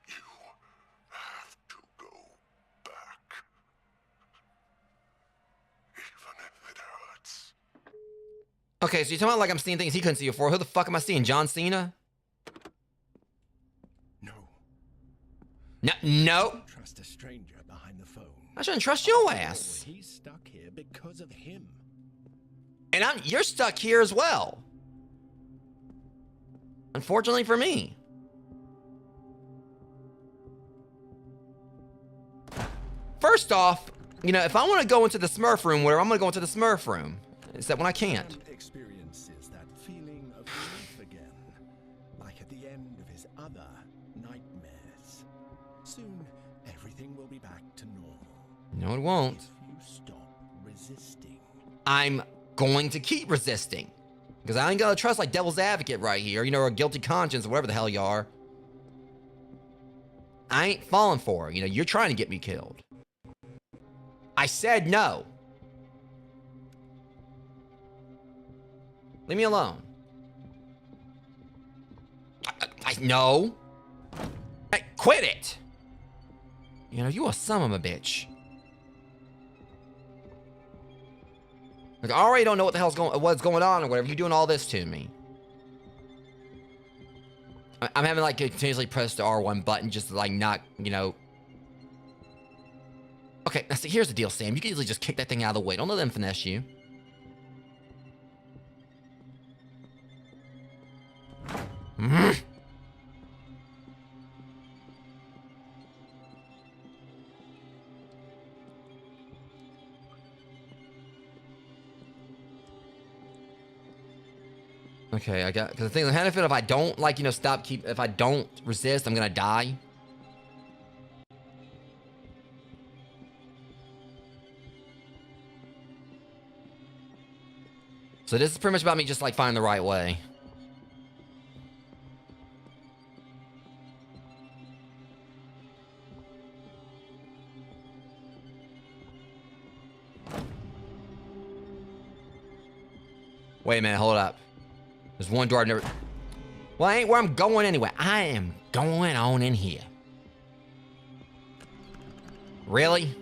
you have to go back. Even if it hurts. Okay, so you're talking about like I'm seeing things he couldn't see before. Who the fuck am I seeing? John Cena? No. No. Trust a stranger behind the phone. I shouldn't trust your ass. He's stuck here because of him. And you're stuck here as well. Unfortunately for me. First off, you know, if I want to go into the Smurf room, whatever, I'm going to go into the Smurf room. Except when I can't. And experiences that feeling of relief again, like at the end of his other nightmares. Soon, everything will be back to normal. No, it won't. If you stop resisting. I'm going to keep resisting. Because I ain't gonna trust like devil's advocate right here, you know, or guilty conscience, or whatever the hell you are. I ain't falling for it. You know, you're trying to get me killed. I said no. Leave me alone. No. Hey, quit it. You know, you a son of a bitch. Like, I already don't know what the hell's what's going on or whatever. You're doing all this to me. I'm having like continuously press the R1 button just to like not, you know. Okay, now see, here's the deal, Sam. You can easily just kick that thing out of the way. Don't let them finesse you. Okay, I got, because the thing, the benefit, if I don't, like, you know, if I don't resist, I'm gonna die. So this is pretty much about me just, like, finding the right way. Wait a minute, hold up. There's one door I've never... Well, I ain't where I'm going anyway. I am going on in here. Really?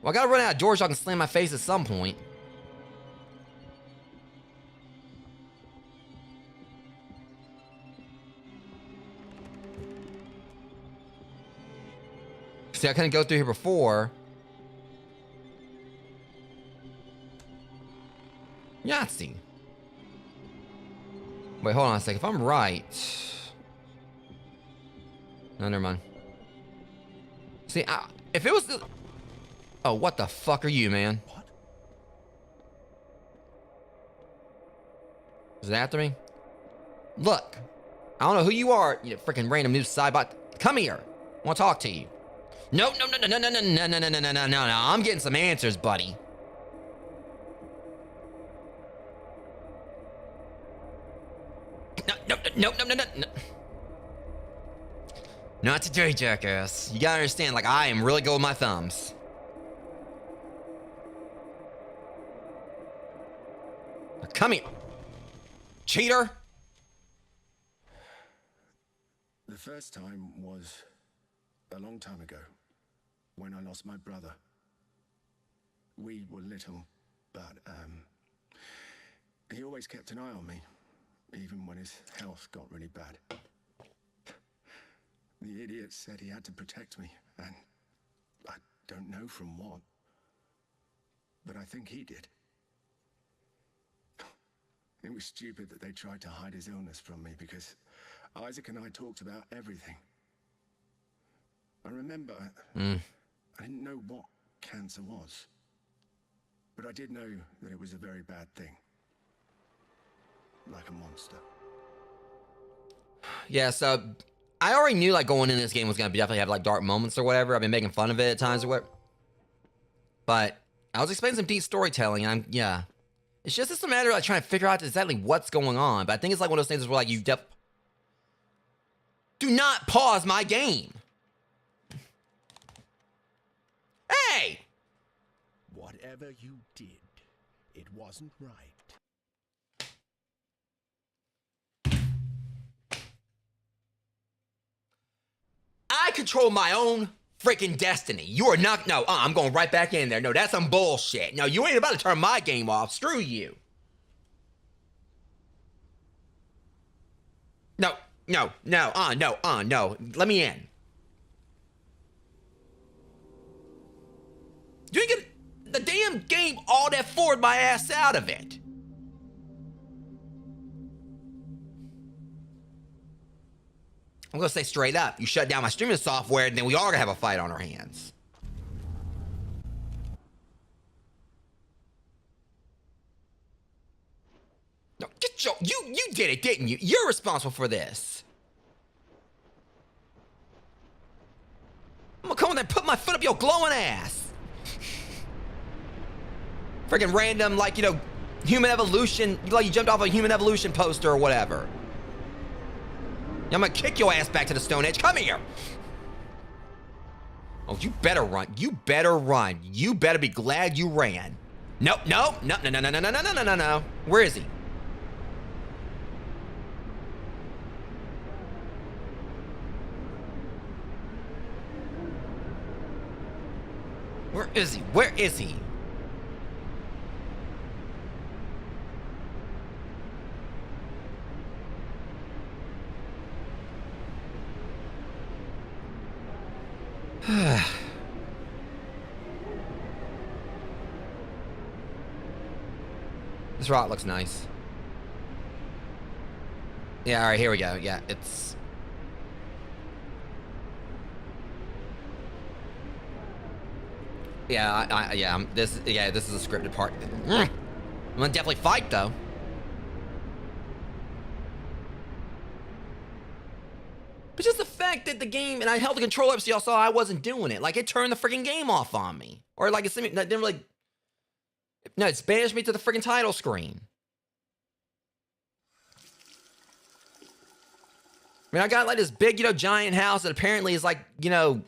Well, I gotta run out of doors so I can slam my face at some point. See, I couldn't go through here before. Yahtzee. Wait, hold on a second. If I'm right... No, never mind. See, if it was... Oh, what the fuck are you, man? What? Is it after me? Look. I don't know who you are, you freaking random new sidebot. Come here. I want to talk to you. No, no, no, no, no, no, no, no, no, no, no, no, no. I'm getting some answers, buddy. No. Not today, jackass. You gotta understand, like, I am really good with my thumbs. Now, come here. Cheater! The first time was a long time ago, when I lost my brother. We were little, but, he always kept an eye on me. Even when his health got really bad. The idiot said he had to protect me, and I don't know from what. But I think he did. It was stupid that they tried to hide his illness from me, because Isaac and I talked about everything. I remember I didn't know what cancer was. But I did know that it was a very bad thing. Like a monster. Yeah, so I already knew like going in this game was gonna definitely have like dark moments or whatever. I've been making fun of it at times or what. But I was expecting some deep storytelling. Yeah. It's just a matter of like trying to figure out exactly what's going on. But I think it's like one of those things where like you do not pause my game. Hey! Whatever you did, it wasn't right. I control my own freaking destiny. You are not... No, I'm going right back in there. No, that's some bullshit. No, you ain't about to turn my game off. Screw you. No, no, no, no. Let me in. You ain't get the damn game all that forward my ass out of it. I'm gonna say straight up, you shut down my streaming software, and then we are gonna have a fight on our hands. No, get your, you did it, didn't you? You're responsible for this. I'm gonna come in there and put my foot up your glowing ass. Freaking random, like, you know, human evolution, like you jumped off a human evolution poster or whatever. I'm gonna kick your ass back to the Stone Age. Come here. Oh, you better run. You better run. You better be glad you ran. No, no, no, no, no, no, no, no, no, no, no, no. Where is he? Where is he? Where is he? This rock looks nice. Yeah, all right, here we go. Yeah, it's... Yeah, this is a scripted part. I'm gonna definitely fight, though. But just the fact that the game, and I held the controller up so y'all saw I wasn't doing it. Like, it turned the freaking game off on me. Or like, it didn't really... No, it's banished me to the freaking title screen. I mean, I got like this big, you know, giant house that apparently is like, you know...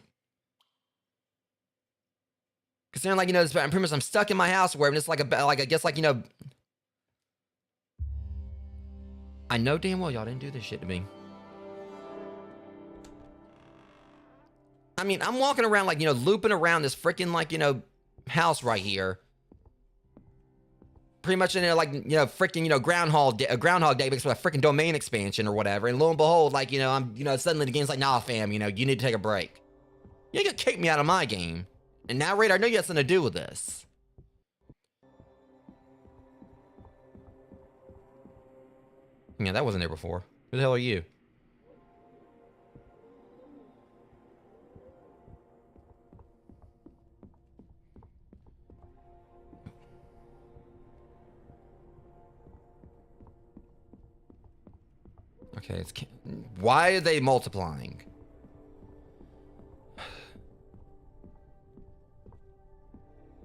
Considering, like, you know, I'm pretty much, I'm stuck in my house where it's like I guess, like, you know... I know damn well y'all didn't do this shit to me. I mean, I'm walking around, like, you know, looping around this freaking, like, you know, house right here. Pretty much in there, like, you know, freaking, you know, Groundhog Day because of a freaking domain expansion or whatever. And lo and behold, like, you know, suddenly the game's like, nah, fam, you know, you need to take a break. You ain't gonna kick me out of my game. And narrator, I know you have something to do with this. Yeah, that wasn't there before. Who the hell are you? Okay, it's... Why are they multiplying?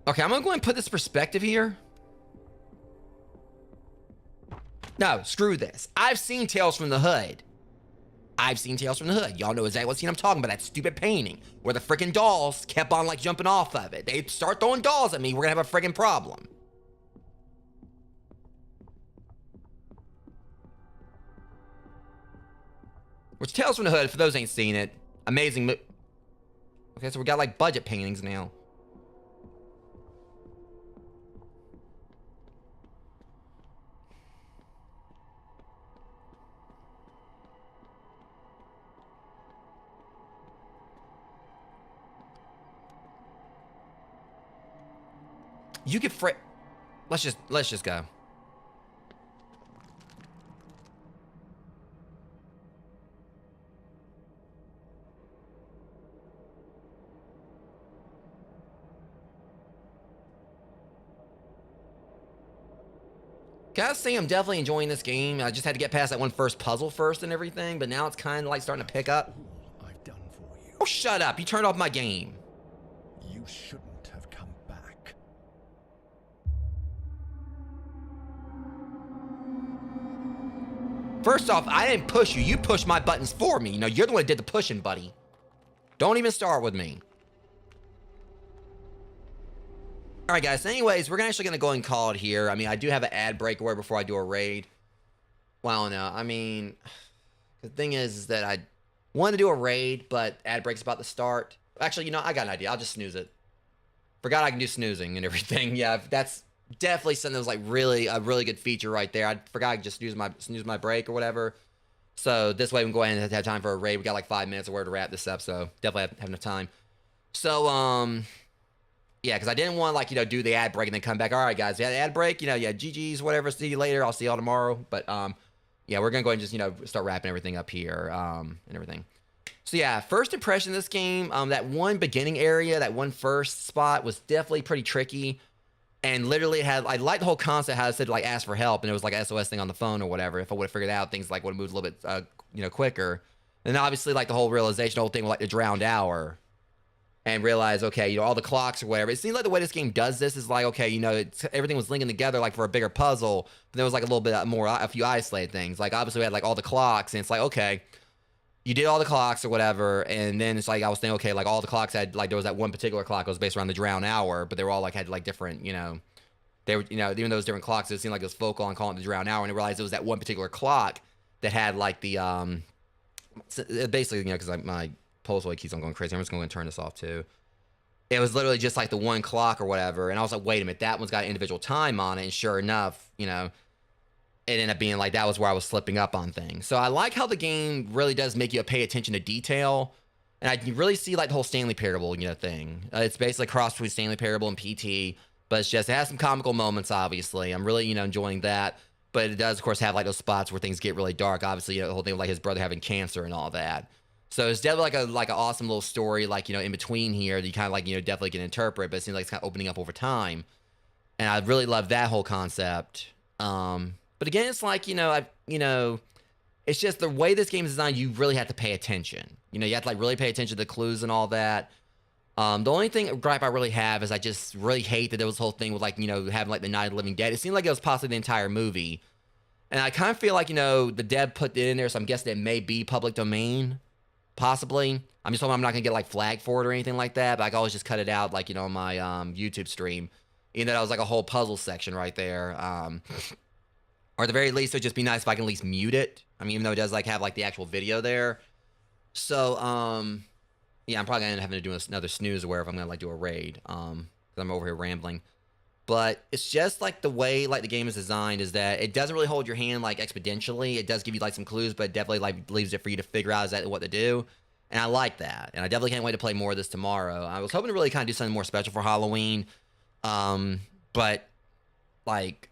Okay, I'm gonna go ahead and put this perspective here. No, screw this. I've seen Tales from the Hood. Y'all know exactly what scene I'm talking about. That stupid painting where the freaking dolls kept on, like, jumping off of it. They start throwing dolls at me, we're gonna have a freaking problem. Which, Tales from the Hood, for those who ain't seen it, amazing Okay, so we got, like, budget paintings now. You could let's just go. Gotta say, I'm definitely enjoying this game. I just had to get past that one first puzzle first and everything, but now it's kind of like starting to pick up. All I've done for you. Oh, shut up. You turned off my game. You shouldn't have come back. First off, I didn't push you. You pushed my buttons for me. You know, you're the one that did the pushing, buddy. Don't even start with me. All right, guys. Anyways, we're actually going to go and call it here. I mean, I do have an ad break away before I do a raid. Well, no. I mean, the thing is that I want to do a raid, but ad break's about to start. Actually, you know, I got an idea. I'll just snooze it. Forgot I can do snoozing and everything. Yeah, that's definitely something that was like a really good feature right there. I forgot I could just snooze my break or whatever. So this way we can go ahead and have time for a raid. We got like 5 minutes or where to wrap this up, so definitely have enough time. So, yeah, because I didn't want like, do the ad break and then come back. All right, guys, yeah, the ad break, yeah, GG's, whatever. See you later. I'll see y'all tomorrow. But, yeah, we're going to go ahead and just, start wrapping everything up here, and everything. So, yeah, first impression of this game, that one beginning area, that one first spot was definitely pretty tricky. And literally I liked the whole concept, how it said, like, ask for help. And it was like an SOS thing on the phone or whatever. If I would have figured out, things like would have moved a little bit, quicker. And obviously, like, the whole realization, the whole thing with, like, the drowned hour. And realize, okay, all the clocks or whatever. It seems like the way this game does this is like, okay, everything was linking together, like, for a bigger puzzle. But there was, like, a little bit more, a few isolated things. Like, obviously, we had, like, all the clocks. And it's like, okay, you did all the clocks or whatever, and then it's like I was thinking, okay, like all the clocks had, like, there was that one particular clock that was based around the drown hour, but they were all like had like different, they were, even though it was different clocks, it seemed like it was focal on calling it the drown hour, and I realized it was that one particular clock that had like the basically, because my pulse rate keeps on going crazy. I'm just going to turn this off too. It was literally just like the one clock or whatever, and I was like, wait a minute, that one's got an individual time on it, and sure enough, it ended up being like that was where I was slipping up on things. So I like how the game really does make you pay attention to detail. And I can really see like the whole Stanley Parable, thing. It's basically a cross between Stanley Parable and P.T. But it has some comical moments, obviously. I'm really, enjoying that. But it does, of course, have like those spots where things get really dark. Obviously, the whole thing with like his brother having cancer and all that. So it's definitely like an awesome little story, like, in between here that you kind of like, definitely can interpret. But it seems like it's kind of opening up over time. And I really love that whole concept. But again, it's like, it's just the way this game is designed, you really have to pay attention. You have to like really pay attention to the clues and all that. The only gripe I really have is I just really hate that there was this whole thing with like, having like the Night of the Living Dead. It seemed like it was possibly the entire movie. And I kind of feel like, the dev put it in there, so I'm guessing it may be public domain. Possibly. I'm just hoping I'm not going to get like flagged for it or anything like that. But I can always just cut it out like, on my YouTube stream. Even though that was like a whole puzzle section right there. Or at the very least, it'd just be nice if I can at least mute it. I mean, even though it does like have like the actual video there. So, yeah, I'm probably gonna end up having to do another snooze or wherever I'm gonna like do a raid. Because I'm over here rambling. But it's just like the way like the game is designed is that it doesn't really hold your hand like exponentially. It does give you like some clues, but it definitely like leaves it for you to figure out exactly what to do. And I like that. And I definitely can't wait to play more of this tomorrow. I was hoping to really kind of do something more special for Halloween. But like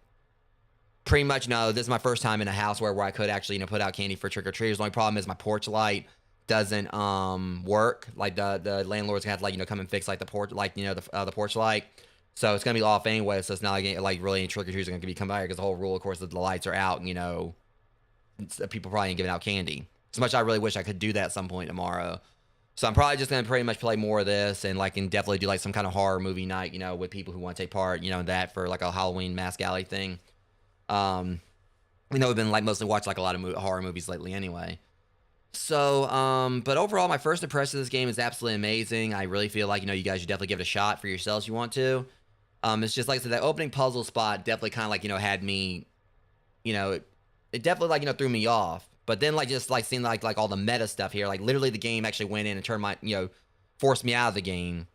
pretty much, no, this is my first time in a house where I could actually, put out candy for trick-or-treaters. The only problem is my porch light doesn't work. Like the landlord's gonna have to like, come and fix like the porch, like, the porch light. So it's gonna be off anyway. So it's not like really any trick-or-treaters are gonna be coming by here because the whole rule, of course, is the lights are out. And, people probably ain't giving out candy. So much I really wish I could do that at some point tomorrow. So I'm probably just gonna pretty much play more of this and like and definitely do like some kind of horror movie night, with people who want to take part, in that for like a Halloween mask alley thing. We've been like mostly watching like a lot of horror movies lately anyway. So, but overall, my first impression of this game is absolutely amazing. I really feel like, you guys should definitely give it a shot for yourselves if you want to. It's just like I said, that opening puzzle spot definitely kind of like, had me, it definitely like, threw me off. But then like just like seeing like all the meta stuff here, like literally the game actually went in and turned my, forced me out of the game.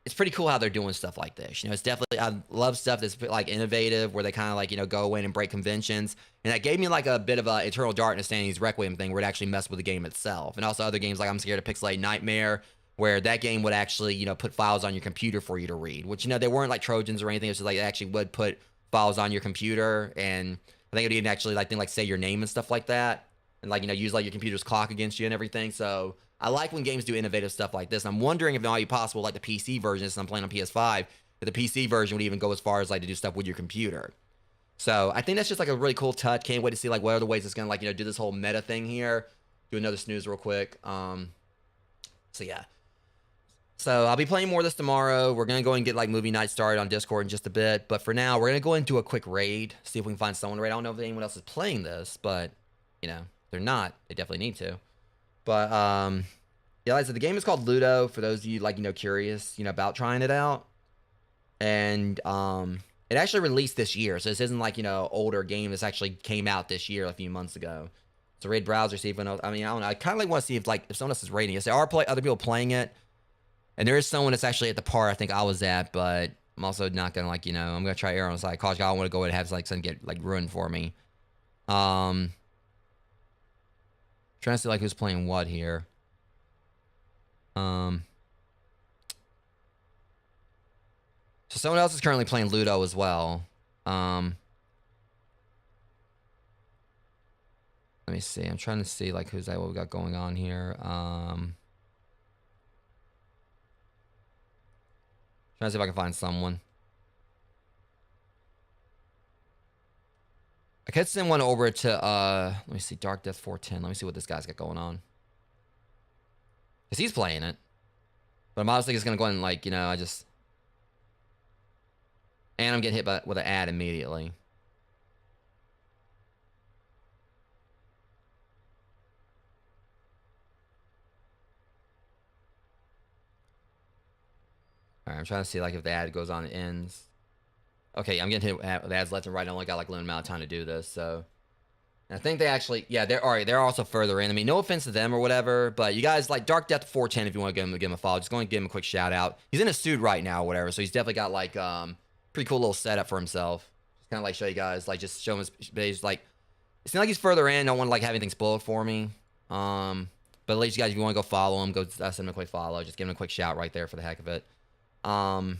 It's pretty cool how they're doing stuff like this. It's definitely, I love stuff that's like innovative where they kind of like, go in and break conventions. And that gave me like a bit of a Eternal Darkness Stanley's Requiem thing where it actually messed with the game itself. And also other games like I'm Scared of Pixelated Nightmare, where that game would actually, put files on your computer for you to read, which, they weren't like Trojans or anything. It's just like it actually would put files on your computer. And I think it would even actually like say your name and stuff like that. And like, use like your computer's clock against you and everything. So I like when games do innovative stuff like this. I'm wondering if it might be possible, like the PC version, since I'm playing on PS5, that the PC version would even go as far as like to do stuff with your computer. So I think that's just like a really cool touch. Can't wait to see like what other ways it's gonna like, do this whole meta thing here. Do another snooze real quick. So yeah. So I'll be playing more of this tomorrow. We're gonna go and get like movie night started on Discord in just a bit. But for now, we're gonna go into a quick raid, see if we can find someone to raid. I don't know if anyone else is playing this, but if they're not, they definitely need to. But, yeah, like I said, the game is called Luto, for those of you, like, curious, about trying it out. And, it actually released this year, so this isn't, like, older game. This actually came out this year, a few months ago. So raid browser, see if anyone else, I mean, I don't know. I kind of like want to see if someone else is rating it. There are other people playing it. And there is someone that's actually at the part I think I was at, but I'm also not going to, like, I'm going to try error on the side. Cause I don't want to go and have, like, something get, like, ruined for me. Trying to see like who's playing what here. So someone else is currently playing Luto as well. Let me see. I'm trying to see like who's that, what we got going on here. Trying to see if I can find someone. I could send one over to let me see, Dark Death 410. Let me see what this guy's got going on. Because he's playing it. But I'm obviously just gonna go ahead and like, you know, and I'm getting hit with an ad immediately. Alright, I'm trying to see like if the ad goes on and ends. Okay, I'm getting hit with ads left and right. I only got like a limited amount of time to do this, so. And I think they actually, yeah, they're also further in. I mean, no offense to them or whatever, but you guys like Dark Death 410 if you want to give him a follow. Just go and give him a quick shout out. He's in a suit right now or whatever, so he's definitely got like pretty cool little setup for himself. Just kind of like show you guys, like just show him his page. Like it seems like he's further in. I don't want to like have anything spoiled for me. But at least you guys, if you want to go follow him, go send him a quick follow. Just give him a quick shout right there for the heck of it. So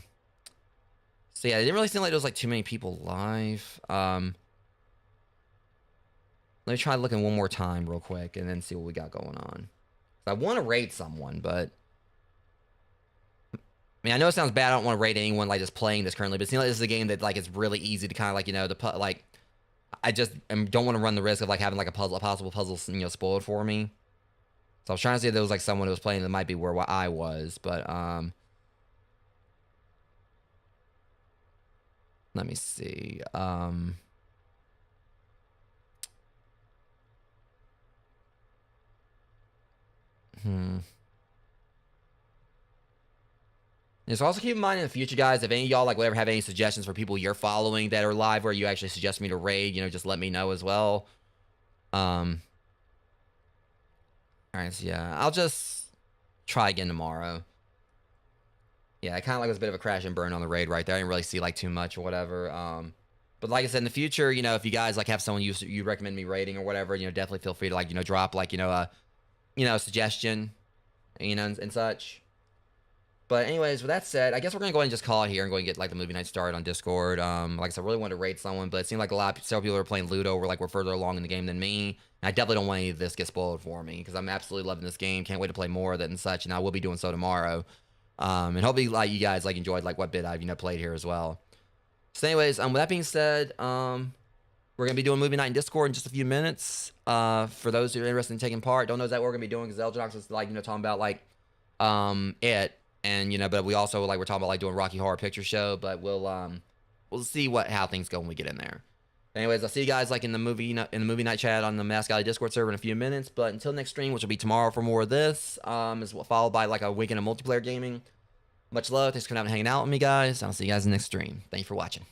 yeah, it didn't really seem like there was like too many people live. Let me try looking one more time real quick and then see what we got going on. I want to raid someone, but I mean, I know it sounds bad. I don't want to raid anyone like just playing this currently, but it seems like this is a game that like it's really easy to kind of like, you know, like I just don't want to run the risk of like having like a possible puzzle, you know, spoiled for me. So I was trying to see if there was like someone who was playing that might be where I was, but let me see. Yeah, so also keep in mind in the future, guys, if any of y'all like whatever have any suggestions for people you're following that are live where you actually suggest me to raid, you know, just let me know as well. Alright, so yeah, I'll just try again tomorrow. Yeah, I kind of like was a bit of a crash and burn on the raid right there. I didn't really see like too much or whatever. But like I said, in the future, you know, if you guys like have someone you recommend me raiding or whatever, you know, definitely feel free to like, you know, drop like, you know, a suggestion, you know, and such. But anyways, with that said, I guess we're gonna go ahead and just call it here and go and get like the movie night started on Discord. Like I said, I really wanted to raid someone, but it seemed like several people were playing Ludo were further along in the game than me. And I definitely don't want any of this to get spoiled for me because I'm absolutely loving this game. Can't wait to play more of it and such, and I will be doing so tomorrow. And hopefully like you guys like enjoyed like what bit I've played here as well. So anyways, with that being said, we're gonna be doing movie night in Discord in just a few minutes. For those who are interested in taking part, don't know exactly what we're gonna be doing because Elginox was like talking about like it. And but we also like we're talking about like doing Rocky Horror Picture Show, but we'll see how things go when we get in there. Anyways, I'll see you guys like in the movie night chat on the Mask Alley Discord server in a few minutes. But until next stream, which will be tomorrow for more of this, is followed by like a weekend of multiplayer gaming. Much love. Thanks for coming out and hanging out with me, guys. I'll see you guys in the next stream. Thank you for watching.